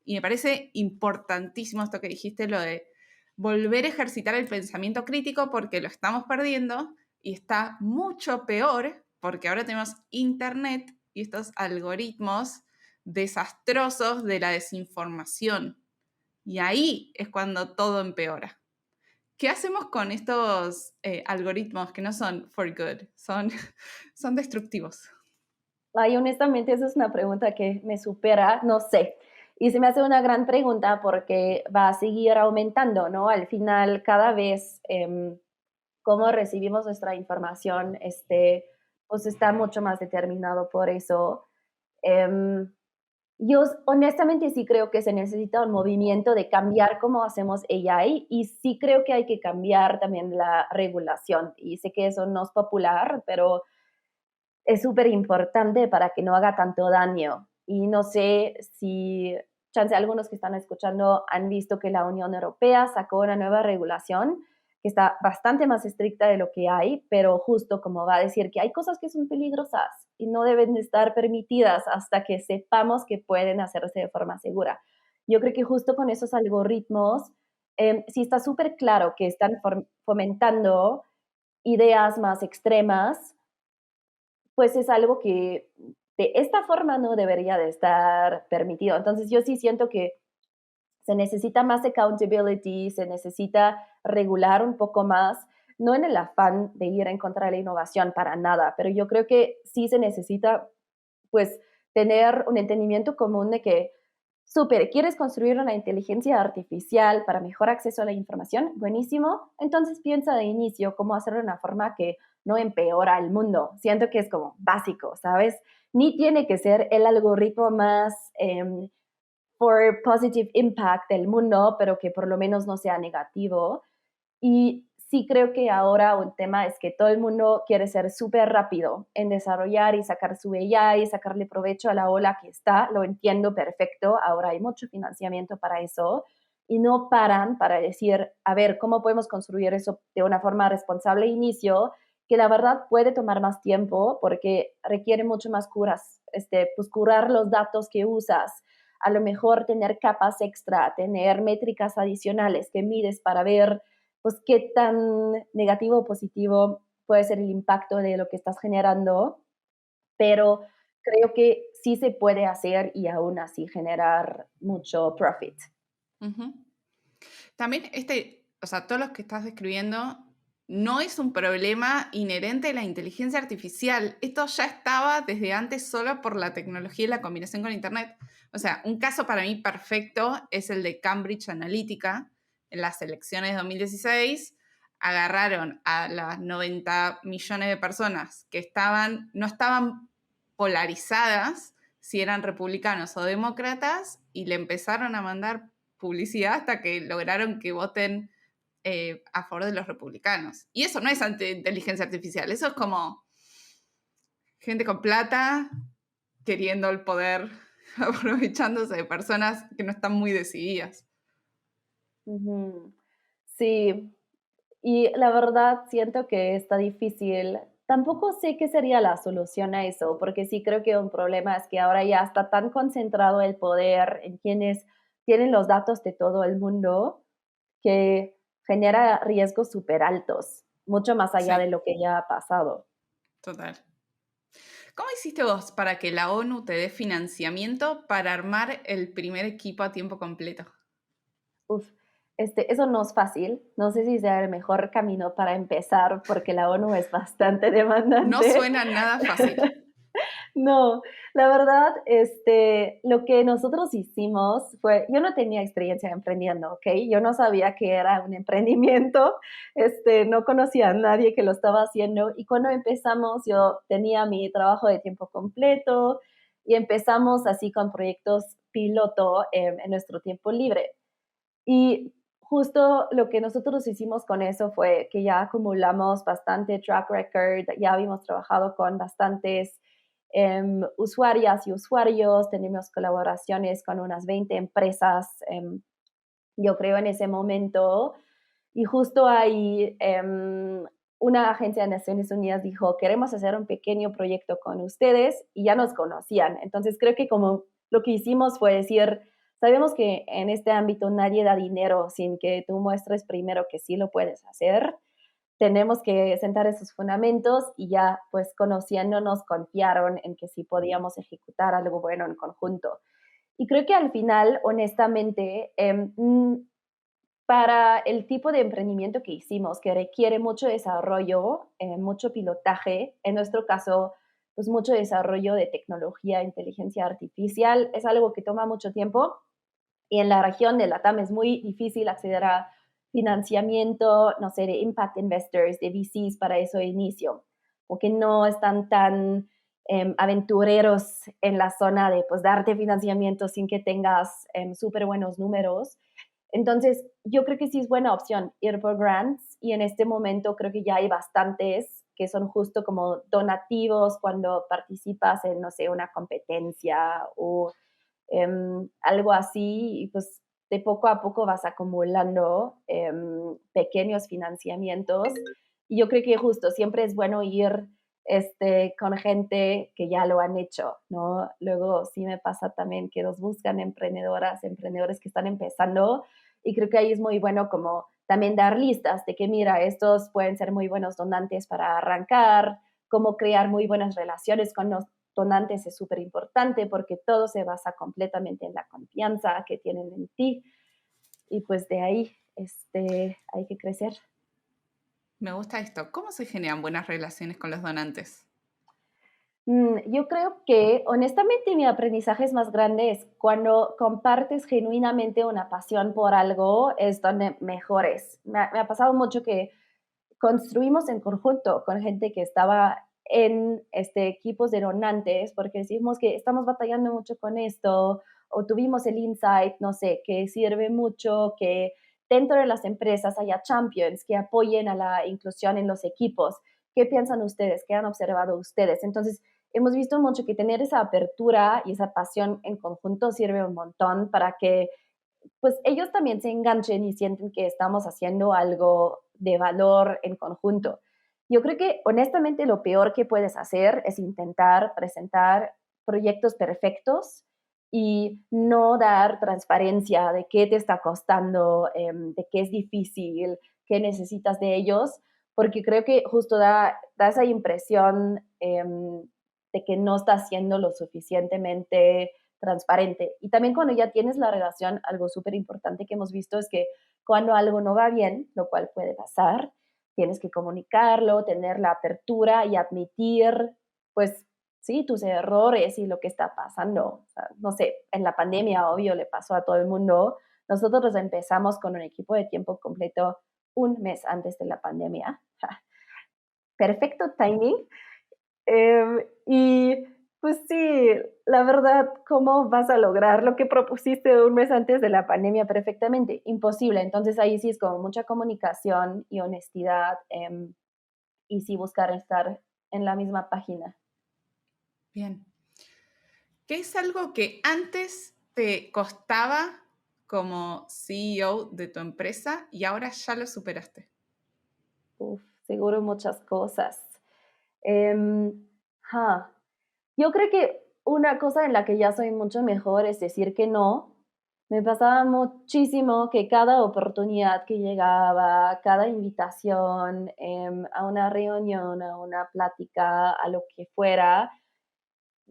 Y me parece importantísimo esto que dijiste, lo de volver a ejercitar el pensamiento crítico porque lo estamos perdiendo y está mucho peor porque ahora tenemos internet y estos algoritmos desastrosos de la desinformación. Y ahí es cuando todo empeora. ¿Qué hacemos con estos algoritmos que no son for good, son destructivos? Ay, honestamente, esa es una pregunta que me supera, no sé. Y se me hace una gran pregunta porque va a seguir aumentando, ¿no? Al final, cada vez cómo recibimos nuestra información, pues está mucho más determinado por eso. Em, yo honestamente sí creo que se necesita un movimiento de cambiar cómo hacemos AI y sí creo que hay que cambiar también la regulación. Y sé que eso no es popular, pero es súper importante para que no haga tanto daño. Y no sé si, chance, algunos que están escuchando han visto que la Unión Europea sacó una nueva regulación que está bastante más estricta de lo que hay, pero justo como va a decir que hay cosas que son peligrosas y no deben de estar permitidas hasta que sepamos que pueden hacerse de forma segura. Yo creo que justo con esos algoritmos, sí está súper claro que están fomentando ideas más extremas, pues es algo que de esta forma no debería de estar permitido. Entonces yo sí siento que se necesita más accountability, se necesita regular un poco más, no en el afán de ir en contra de la innovación para nada, pero yo creo que sí se necesita pues tener un entendimiento común de que súper, ¿quieres construir una inteligencia artificial para mejor acceso a la información? Buenísimo. Entonces piensa de inicio cómo hacerlo de una forma que no empeora el mundo. Siento que es como básico, ¿sabes? Ni tiene que ser el algoritmo más for positive impact del mundo, pero que por lo menos no sea negativo. Y sí creo que ahora un tema es que todo el mundo quiere ser súper rápido en desarrollar y sacar su AI y sacarle provecho a la ola que está. Lo entiendo perfecto. Ahora hay mucho financiamiento para eso y no paran para decir, a ver, ¿cómo podemos construir eso de una forma responsable de inicio? Que la verdad puede tomar más tiempo porque requiere mucho más curas, pues curar los datos que usas, a lo mejor tener capas extra, tener métricas adicionales que mides para ver pues qué tan negativo o positivo puede ser el impacto de lo que estás generando, pero creo que sí se puede hacer y aún así generar mucho profit. Ujú. También o sea, todo lo que estás describiendo no es un problema inherente de la inteligencia artificial. Esto ya estaba desde antes solo por la tecnología y la combinación con Internet. O sea, un caso para mí perfecto es el de Cambridge Analytica. En las elecciones de 2016 agarraron a las 90 millones de personas que no estaban polarizadas si eran republicanos o demócratas y le empezaron a mandar publicidad hasta que lograron que voten a favor de los republicanos. Y eso no es inteligencia artificial, eso es como gente con plata queriendo el poder, aprovechándose de personas que no están muy decididas. Ujú. Sí, y la verdad siento que está difícil. Tampoco sé qué sería la solución a eso, porque sí creo que un problema es que ahora ya está tan concentrado el poder en quienes tienen los datos de todo el mundo que genera riesgos súper altos, mucho más allá de Sí, lo que ya ha pasado. total. ¿Cómo hiciste vos para que la ONU te dé financiamiento para armar el primer equipo a tiempo completo? Uf, eso no es fácil. No sé si sea el mejor camino para empezar, porque la ONU es bastante No demandante. suena nada fácil. No, la verdad, lo que nosotros hicimos fue, yo no tenía experiencia emprendiendo, ¿ok? Yo no sabía que era un emprendimiento, no conocía a nadie que lo estaba haciendo y cuando empezamos yo tenía mi trabajo de tiempo completo y empezamos así con proyectos piloto en nuestro tiempo libre. Y justo lo que nosotros hicimos con eso fue que ya acumulamos bastante track record, ya habíamos trabajado con bastantes usuarias y usuarios, tenemos colaboraciones con unas 20 empresas, yo creo, en ese momento. Y justo ahí una agencia de Naciones Unidas dijo, queremos hacer un pequeño proyecto con ustedes y ya nos conocían. Entonces creo que como lo que hicimos fue decir, sabemos que en este ámbito nadie da dinero sin que tú muestres primero que sí lo puedes hacer. Tenemos que sentar esos fundamentos y ya pues conociéndonos confiaron en que sí podíamos ejecutar algo bueno en conjunto. Y creo que al final, honestamente, para el tipo de emprendimiento que hicimos, que requiere mucho desarrollo, mucho pilotaje, en nuestro caso, pues mucho desarrollo de tecnología, inteligencia artificial, es algo que toma mucho tiempo y en la región de LATAM es muy difícil acceder a financiamiento, no sé, de impact investors, de VCs para eso de inicio, porque no están tan aventureros en la zona de pues darte financiamiento sin que tengas súper buenos números. Entonces, yo creo que sí es buena opción ir por grants y en este momento creo que ya hay bastantes que son justo como donativos cuando participas en, no sé, una competencia o algo así y pues de poco a poco vas acumulando pequeños financiamientos y yo creo que justo siempre es bueno ir con gente que ya lo han hecho, ¿no? Luego sí me pasa también que nos buscan emprendedoras, emprendedores que están empezando y creo que ahí es muy bueno como también dar listas de que mira, estos pueden ser muy buenos donantes para arrancar, cómo crear muy buenas relaciones con los donantes es súper importante porque todo se basa completamente en la confianza que tienen en ti y pues de ahí hay que crecer. Me gusta esto. ¿Cómo se generan buenas relaciones con los donantes? Yo creo que honestamente mi aprendizaje es más grande es cuando compartes genuinamente una pasión por algo, es donde mejores. Me ha pasado mucho que construimos en conjunto con gente que estaba en equipos de donantes, porque decimos que estamos batallando mucho con esto, o tuvimos el insight, no sé, que sirve mucho que dentro de las empresas haya champions que apoyen a la inclusión en los equipos. ¿Qué piensan ustedes? ¿Qué han observado ustedes? Entonces, hemos visto mucho que tener esa apertura y esa pasión en conjunto sirve un montón para que pues ellos también se enganchen y sienten que estamos haciendo algo de valor en conjunto. Yo creo que honestamente lo peor que puedes hacer es intentar presentar proyectos perfectos y no dar transparencia de qué te está costando, de qué es difícil, qué necesitas de ellos, porque creo que justo da esa impresión de que no está siendo lo suficientemente transparente. Y también cuando ya tienes la relación, algo súper importante que hemos visto es que cuando algo no va bien, lo cual puede pasar, tienes que comunicarlo, tener la apertura y admitir, pues, sí, tus errores y lo que está pasando. O sea, no sé, en la pandemia, obvio, le pasó a todo el mundo. Nosotros empezamos con un equipo de tiempo completo un mes antes de la pandemia. Perfecto timing. Y pues sí, la verdad, ¿cómo vas a lograr lo que propusiste un mes antes de la pandemia perfectamente? Imposible. Entonces ahí sí es como mucha comunicación y honestidad y sí buscar estar en la misma página. Bien. ¿Qué es algo que antes te costaba como CEO de tu empresa y ahora ya lo superaste? Uf, seguro muchas cosas. Em, ja. Yo creo que una cosa en la que ya soy mucho mejor es decir que no. Me pasaba muchísimo que cada oportunidad que llegaba, cada invitación a una reunión, a una plática, a lo que fuera,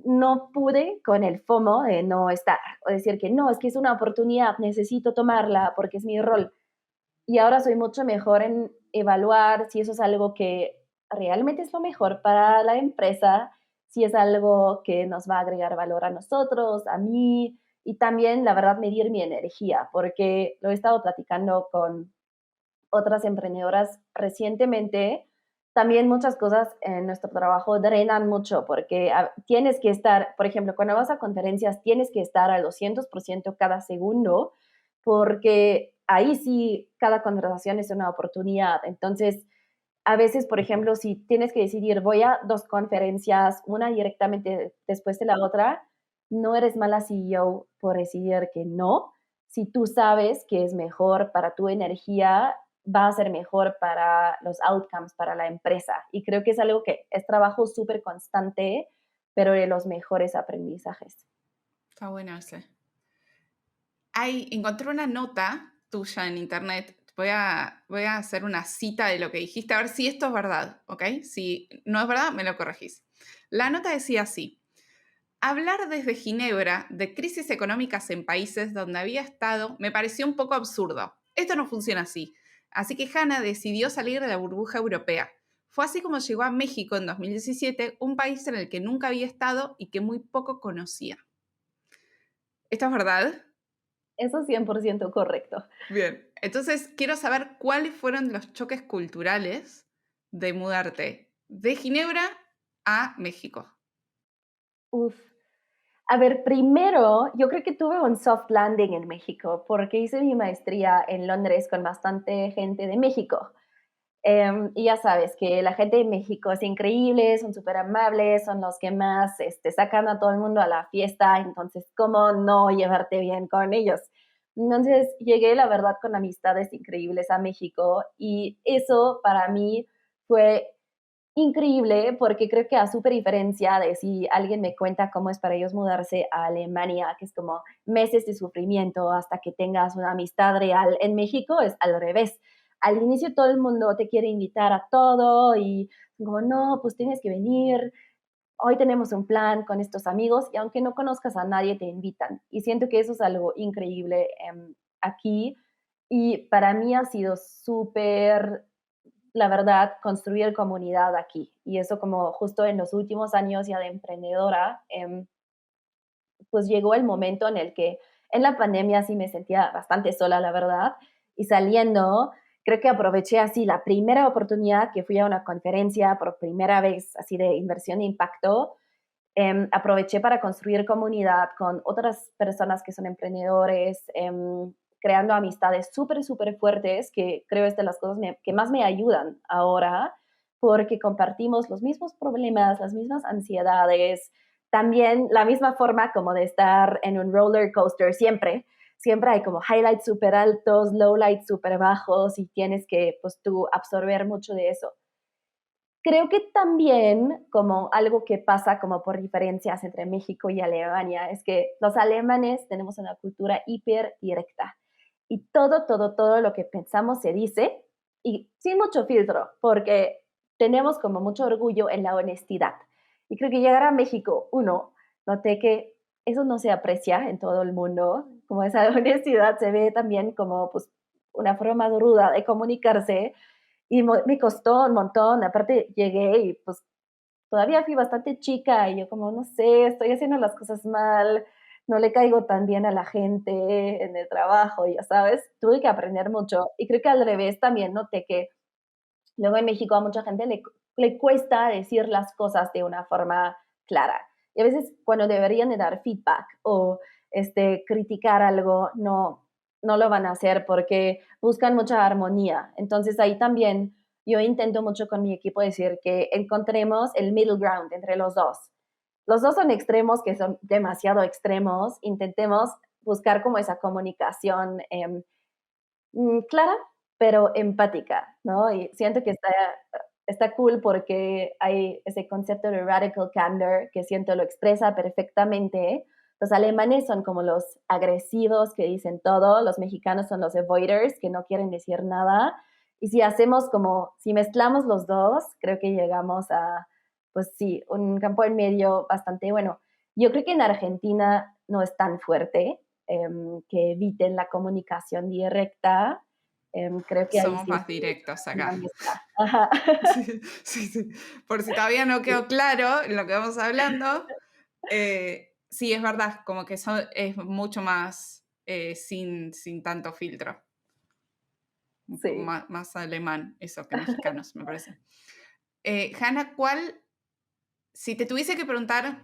no pude con el FOMO de no estar o decir que no, es que es una oportunidad, necesito tomarla porque es mi rol. Y ahora soy mucho mejor en evaluar si eso es algo que realmente es lo mejor para la empresa, si es algo que nos va a agregar valor a nosotros, a mí, y también, la verdad, medir mi energía, porque lo he estado platicando con otras emprendedoras recientemente. También muchas cosas en nuestro trabajo drenan mucho porque tienes que estar, por ejemplo, cuando vas a conferencias, tienes que estar al 200% cada segundo porque ahí sí cada conversación es una oportunidad. Entonces, a veces, por ejemplo, si tienes que decidir, voy a 2 conferencias, una directamente después de la otra, no eres mala CEO por decidir que no. Si tú sabes que es mejor para tu energía, va a ser mejor para los outcomes, para la empresa. Y creo que es algo que es trabajo súper constante, pero de los mejores aprendizajes. Está bueno ese. Encontré una nota tuya en internet. Voy a hacer una cita de lo que dijiste, a ver si esto es verdad, ¿ok? Si no es verdad, me lo corregís. La nota decía así: hablar desde Ginebra de crisis económicas en países donde había estado me pareció un poco absurdo. Esto no funciona así. Así que Hannah decidió salir de la burbuja europea. Fue así como llegó a México en 2017, un país en el que nunca había estado y que muy poco conocía. ¿Esto es verdad? Eso es 100% correcto. Bien, entonces quiero saber cuáles fueron los choques culturales de mudarte de Ginebra a México. Uf. A ver, primero, yo creo que tuve un soft landing en México porque hice mi maestría en Londres con bastante gente de México. Y ya sabes que la gente de México es increíble, son súper amables, son los que más sacan a todo el mundo a la fiesta, entonces, ¿cómo no llevarte bien con ellos? Entonces, llegué, la verdad, con amistades increíbles a México y eso para mí fue increíble porque creo que a súper diferencia de si alguien me cuenta cómo es para ellos mudarse a Alemania, que es como meses de sufrimiento hasta que tengas una amistad real, en México es al revés. Al inicio todo el mundo te quiere invitar a todo y como, no, pues tienes que venir, hoy tenemos un plan con estos amigos y aunque no conozcas a nadie te invitan. Y siento que eso es algo increíble aquí y para mí ha sido súper, la verdad, construir comunidad aquí. Y eso como justo en los últimos años ya de emprendedora, pues llegó el momento en el que en la pandemia sí me sentía bastante sola, la verdad, y saliendo, creo que aproveché así la primera oportunidad que fui a una conferencia por primera vez así de inversión de impacto, aproveché para construir comunidad con otras personas que son emprendedores, creando amistades súper, súper fuertes, que creo es de las cosas que más me ayudan ahora, porque compartimos los mismos problemas, las mismas ansiedades, también la misma forma como de estar en un roller coaster siempre. Siempre hay como highlights súper altos, lowlights súper bajos y tienes que, pues, tú absorber mucho de eso. Creo que también, como algo que pasa como por diferencias entre México y Alemania, es que los alemanes tenemos una cultura hiper directa y todo, todo, todo lo que pensamos se dice y sin mucho filtro, porque tenemos como mucho orgullo en la honestidad. Y creo que llegar a México, uno, noté que eso no se aprecia en todo el mundo, como esa honestidad se ve también como pues una forma más ruda de comunicarse y me costó un montón, aparte llegué y pues todavía fui bastante chica y yo como, no sé, estoy haciendo las cosas mal, no le caigo tan bien a la gente en el trabajo, ya sabes, tuve que aprender mucho y creo que al revés también noté que luego en México a mucha gente le cuesta decir las cosas de una forma clara y a veces cuando deberían de dar feedback o criticar algo, no lo van a hacer porque buscan mucha armonía. Entonces ahí también yo intento mucho con mi equipo decir que encontremos el middle ground entre los dos. Los dos son extremos que son demasiado extremos. Intentemos buscar como esa comunicación clara, pero empática, ¿no? Y siento que está cool porque hay ese concepto de radical candor que siento lo expresa perfectamente. Los alemanes son como los agresivos que dicen todo, los mexicanos son los avoiders que no quieren decir nada. Y si hacemos como, si mezclamos los dos, creo que llegamos a, pues sí, un campo en medio bastante bueno. Yo creo que en Argentina no es tan fuerte, que eviten la comunicación directa. Creo que ahí Somos sí es más directos una acá. mezcla. Ajá. Sí, sí, sí. Por si todavía no quedó claro en lo que vamos hablando, sí, es verdad, como que es mucho más sin tanto filtro. Un poco Sí. más alemán eso que mexicanos, me parece. Hannah, si te tuviese que preguntar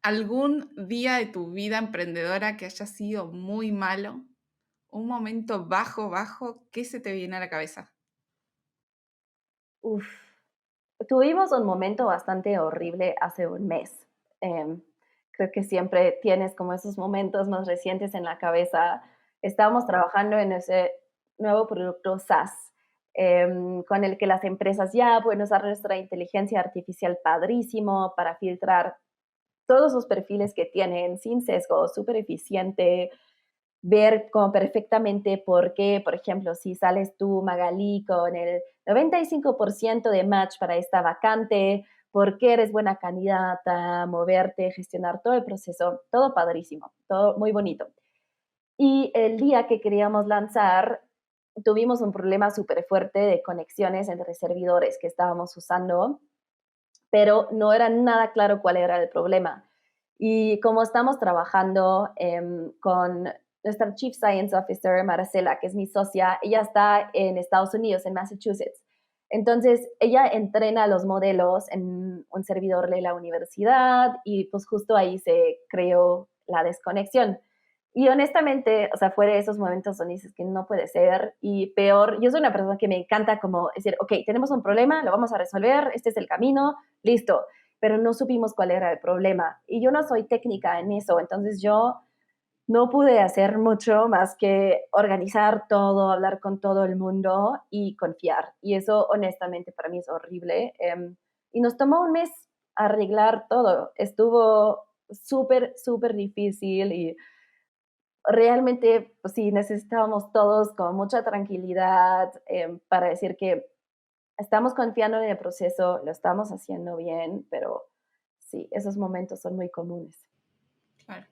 algún día de tu vida emprendedora que haya sido muy malo, un momento bajo, bajo, ¿qué se te viene a la cabeza? Uf, tuvimos un momento bastante horrible hace un mes. Em, Creo que siempre tienes como esos momentos más recientes en la cabeza. Estábamos trabajando en ese nuevo producto SaaS, con el que las empresas ya pueden usar nuestra inteligencia artificial padrísimo para filtrar todos los perfiles que tienen sin sesgo, súper eficiente, ver como perfectamente por qué, por ejemplo, si sales tú, Magalí, con el 95% de match para esta vacante, por qué eres buena candidata, moverte, gestionar todo el proceso, todo padrísimo, todo muy bonito. Y el día que queríamos lanzar, tuvimos un problema súper fuerte de conexiones entre servidores que estábamos usando, pero no era nada claro cuál era el problema. Y como estamos trabajando con nuestra Chief Science Officer, Marcela, que es mi socia, ella está en Estados Unidos, en Massachusetts. Entonces, ella entrena los modelos en un servidor de la universidad y pues justo ahí se creó la desconexión. Y honestamente, o sea, fue de esos momentos donde dices que no puede ser. Y peor, yo soy una persona que me encanta como decir, ok, tenemos un problema, lo vamos a resolver, este es el camino, listo. Pero no supimos cuál era el problema. Y yo no soy técnica en eso, entonces yo no pude hacer mucho más que organizar todo, hablar con todo el mundo y confiar. Y eso honestamente para mí es horrible. Y nos tomó un mes arreglar todo. Estuvo súper, súper difícil y realmente, pues sí, necesitábamos todos con mucha tranquilidad para decir que estamos confiando en el proceso, lo estamos haciendo bien, pero sí, esos momentos son muy comunes. Claro.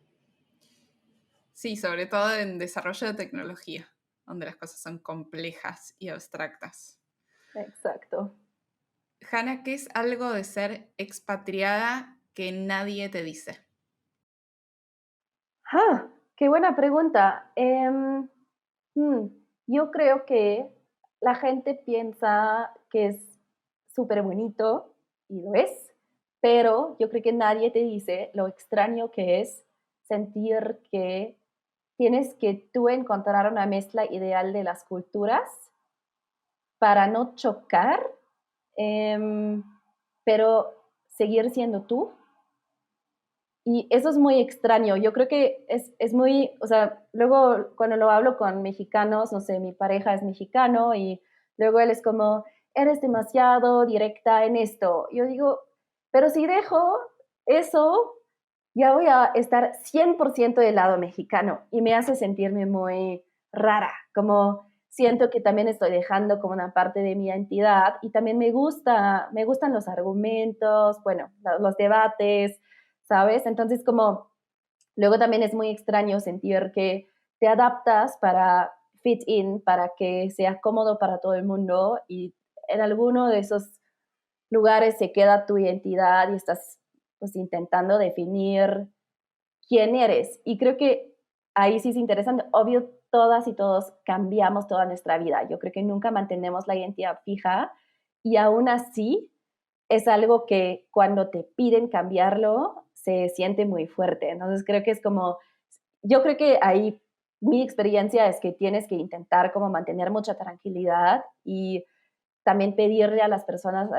Sí, sobre todo en desarrollo de tecnología, donde las cosas son complejas y abstractas. Exacto. Hanna, ¿qué es algo de ser expatriada que nadie te dice? Ah, qué buena pregunta. Hmm, yo creo que la gente piensa que es súper bonito y lo es, pero yo creo que nadie te dice lo extraño que es sentir que tienes que tú encontrar una mezcla ideal de las culturas para no chocar, em, pero seguir siendo tú. Y eso es muy extraño. Yo creo que es muy, o sea, luego cuando lo hablo con mexicanos, no sé, mi pareja es mexicano y luego él es como, eres demasiado directa en esto. Yo digo, pero si dejo eso, ya voy a estar 100% del lado mexicano y me hace sentirme muy rara, como siento que también estoy dejando como una parte de mi identidad y también me gustan los argumentos, bueno, los debates, ¿sabes? Entonces, como luego también es muy extraño sentir que te adaptas para fit in, para que sea cómodo para todo el mundo y en alguno de esos lugares se queda tu identidad y estás pues intentando definir quién eres. Y creo que ahí sí es interesante. Obvio, todas y todos cambiamos toda nuestra vida. Yo creo que nunca mantenemos la identidad fija y aún así es algo que cuando te piden cambiarlo se siente muy fuerte. Entonces creo que es como, yo creo que ahí mi experiencia es que tienes que intentar como mantener mucha tranquilidad y también pedirle a las personas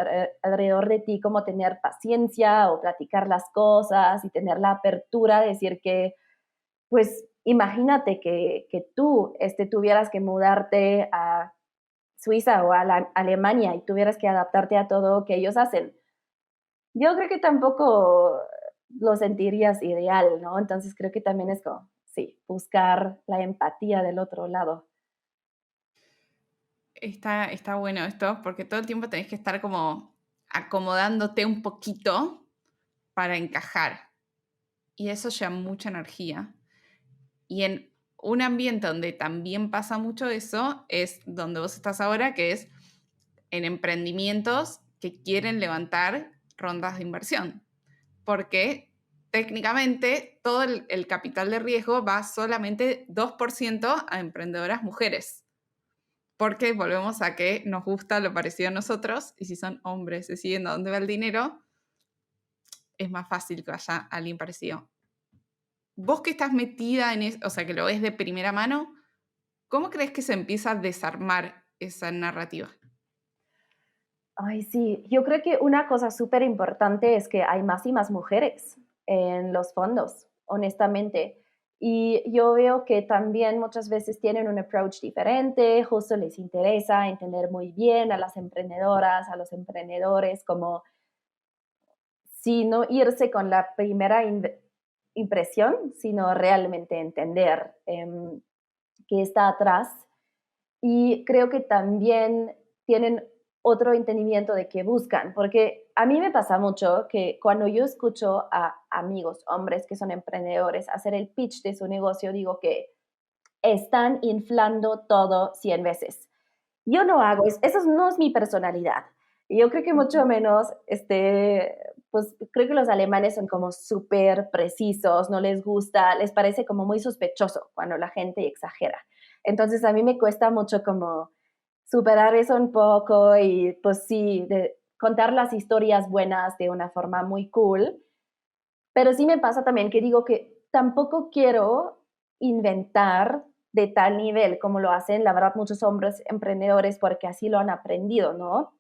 alrededor de ti como tener paciencia o platicar las cosas y tener la apertura de decir que, pues, imagínate que tú tuvieras que mudarte a Suiza o a Alemania y tuvieras que adaptarte a todo lo que ellos hacen. Yo creo que tampoco lo sentirías ideal, ¿no? Entonces creo que también es como, sí, buscar la empatía del otro lado. Está bueno esto, porque todo el tiempo tenés que estar como acomodándote un poquito para encajar. Y eso lleva mucha energía. Y en un ambiente donde también pasa mucho eso es donde vos estás ahora, que es en emprendimientos que quieren levantar rondas de inversión. Porque técnicamente todo el capital de riesgo va solamente 2% a emprendedoras mujeres. Porque volvemos a que nos gusta lo parecido a nosotros y si son hombres decidiendo a dónde va el dinero, es más fácil que vaya a alguien parecido. Vos que estás metida en eso, o sea, que lo ves de primera mano, ¿Cómo crees que se empieza a desarmar esa narrativa? Ay, sí, yo creo que una cosa súper importante es que hay más y más mujeres en los fondos, honestamente. Y yo veo que también muchas veces tienen un approach diferente, justo les interesa entender muy bien a las emprendedoras, a los emprendedores, como si no irse con la primera impresión, sino realmente entender qué está atrás. Y creo que también tienen otro entendimiento de qué buscan, porque a mí me pasa mucho que cuando yo escucho a amigos, hombres que son emprendedores, hacer el pitch de su negocio, digo que están inflando todo 100 veces. Yo no hago eso, no es mi personalidad. Y yo creo que mucho menos, pues creo que los alemanes son como súper precisos, no les gusta, les parece como muy sospechoso cuando la gente exagera. Entonces a mí me cuesta mucho como superar eso un poco y pues sí, de contar las historias buenas de una forma muy cool, pero sí me pasa también que digo que tampoco quiero inventar de tal nivel como lo hacen, la verdad, muchos hombres emprendedores porque así lo han aprendido, ¿no?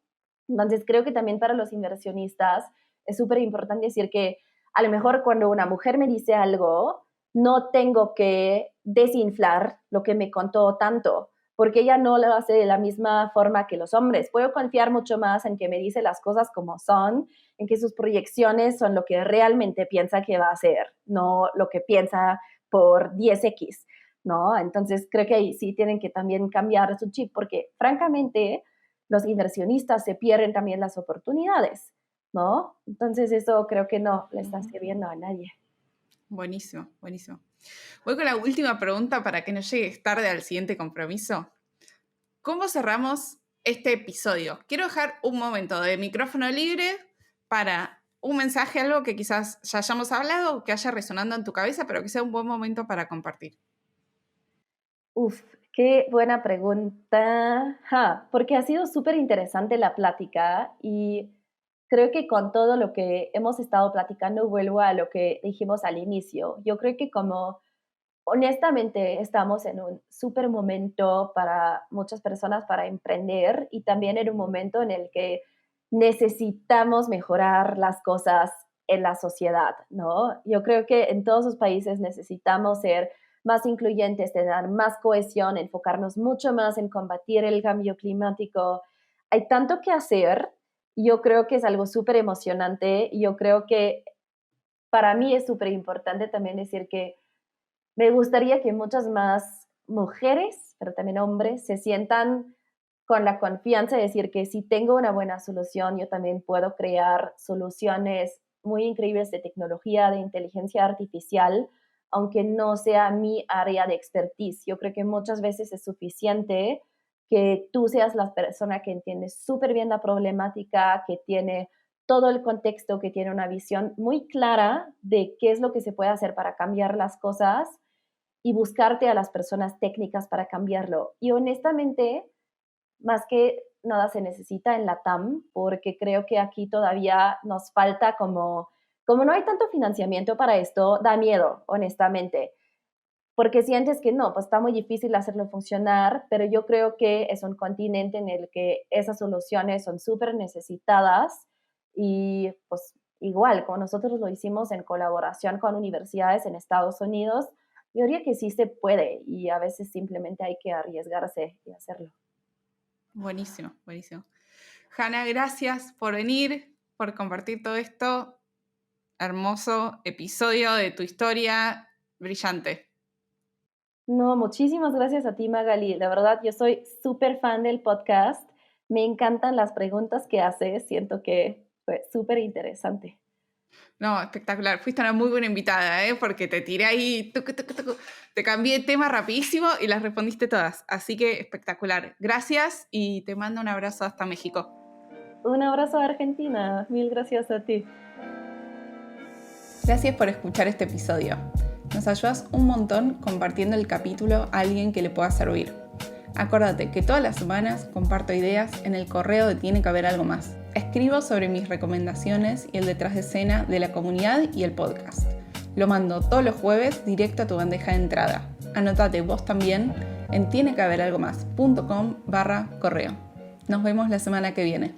Entonces creo que también para los inversionistas es súper importante decir que a lo mejor cuando una mujer me dice algo, no tengo que desinflar lo que me contó tanto, porque ella no lo hace de la misma forma que los hombres. Puedo confiar mucho más en que me dice las cosas como son, en que sus proyecciones son lo que realmente piensa que va a hacer, no lo que piensa por 10x, ¿no? Entonces creo que ahí sí tienen que también cambiar su chip, porque francamente los inversionistas se pierden también las oportunidades, ¿no? Entonces eso creo que no le está sirviendo a nadie. Buenísimo, buenísimo. Voy con la última pregunta para que no llegues tarde al siguiente compromiso. ¿Cómo cerramos este episodio? Quiero dejar un momento de micrófono libre para un mensaje, algo que quizás ya hayamos hablado, que haya resonando en tu cabeza, pero que sea un buen momento para compartir. Uf, qué buena pregunta. Porque ha sido súper interesante la plática y creo que con todo lo que hemos estado platicando vuelvo a lo que dijimos al inicio. Yo creo que como honestamente estamos en un súper momento para muchas personas para emprender y también en un momento en el que necesitamos mejorar las cosas en la sociedad, ¿no? Yo creo que en todos los países necesitamos ser más incluyentes, tener más cohesión, enfocarnos mucho más en combatir el cambio climático. Hay tanto que hacer. Yo creo que es algo súper emocionante y yo creo que para mí es súper importante también decir que me gustaría que muchas más mujeres, pero también hombres, se sientan con la confianza de decir que si tengo una buena solución, yo también puedo crear soluciones muy increíbles de tecnología, de inteligencia artificial, aunque no sea mi área de expertise. Yo creo que muchas veces es suficiente que tú seas la persona que entiende súper bien la problemática, que tiene todo el contexto, que tiene una visión muy clara de qué es lo que se puede hacer para cambiar las cosas y buscarte a las personas técnicas para cambiarlo. Y honestamente, más que nada se necesita en la TAM, porque creo que aquí todavía nos falta como no hay tanto financiamiento para esto, da miedo, honestamente, porque sientes que no, pues está muy difícil hacerlo funcionar, pero yo creo que es un continente en el que esas soluciones son súper necesitadas y pues igual, como nosotros lo hicimos en colaboración con universidades en Estados Unidos, yo diría que sí se puede y a veces simplemente hay que arriesgarse y hacerlo. Buenísimo, buenísimo. Hanna, gracias por venir, por compartir todo esto. Hermoso episodio de tu historia, brillante. No, muchísimas gracias a ti, Magali. La verdad, yo soy súper fan del podcast. Me encantan las preguntas que haces. Siento que fue súper interesante. No, espectacular. Fuiste una muy buena invitada, porque te tiré ahí, te cambié de tema rapidísimo y las respondiste todas. Así que espectacular. Gracias y te mando un abrazo hasta México. Un abrazo a Argentina. Mil gracias a ti. Gracias por escuchar este episodio. Nos ayudas un montón compartiendo el capítulo a alguien que le pueda servir. Acuérdate que todas las semanas comparto ideas en el correo de Tiene que haber algo más. Escribo sobre mis recomendaciones y el detrás de escena de la comunidad y el podcast. Lo mando todos los jueves directo a tu bandeja de entrada. Anótate vos también en tienequehaberalgomás.com/correo. Nos vemos la semana que viene.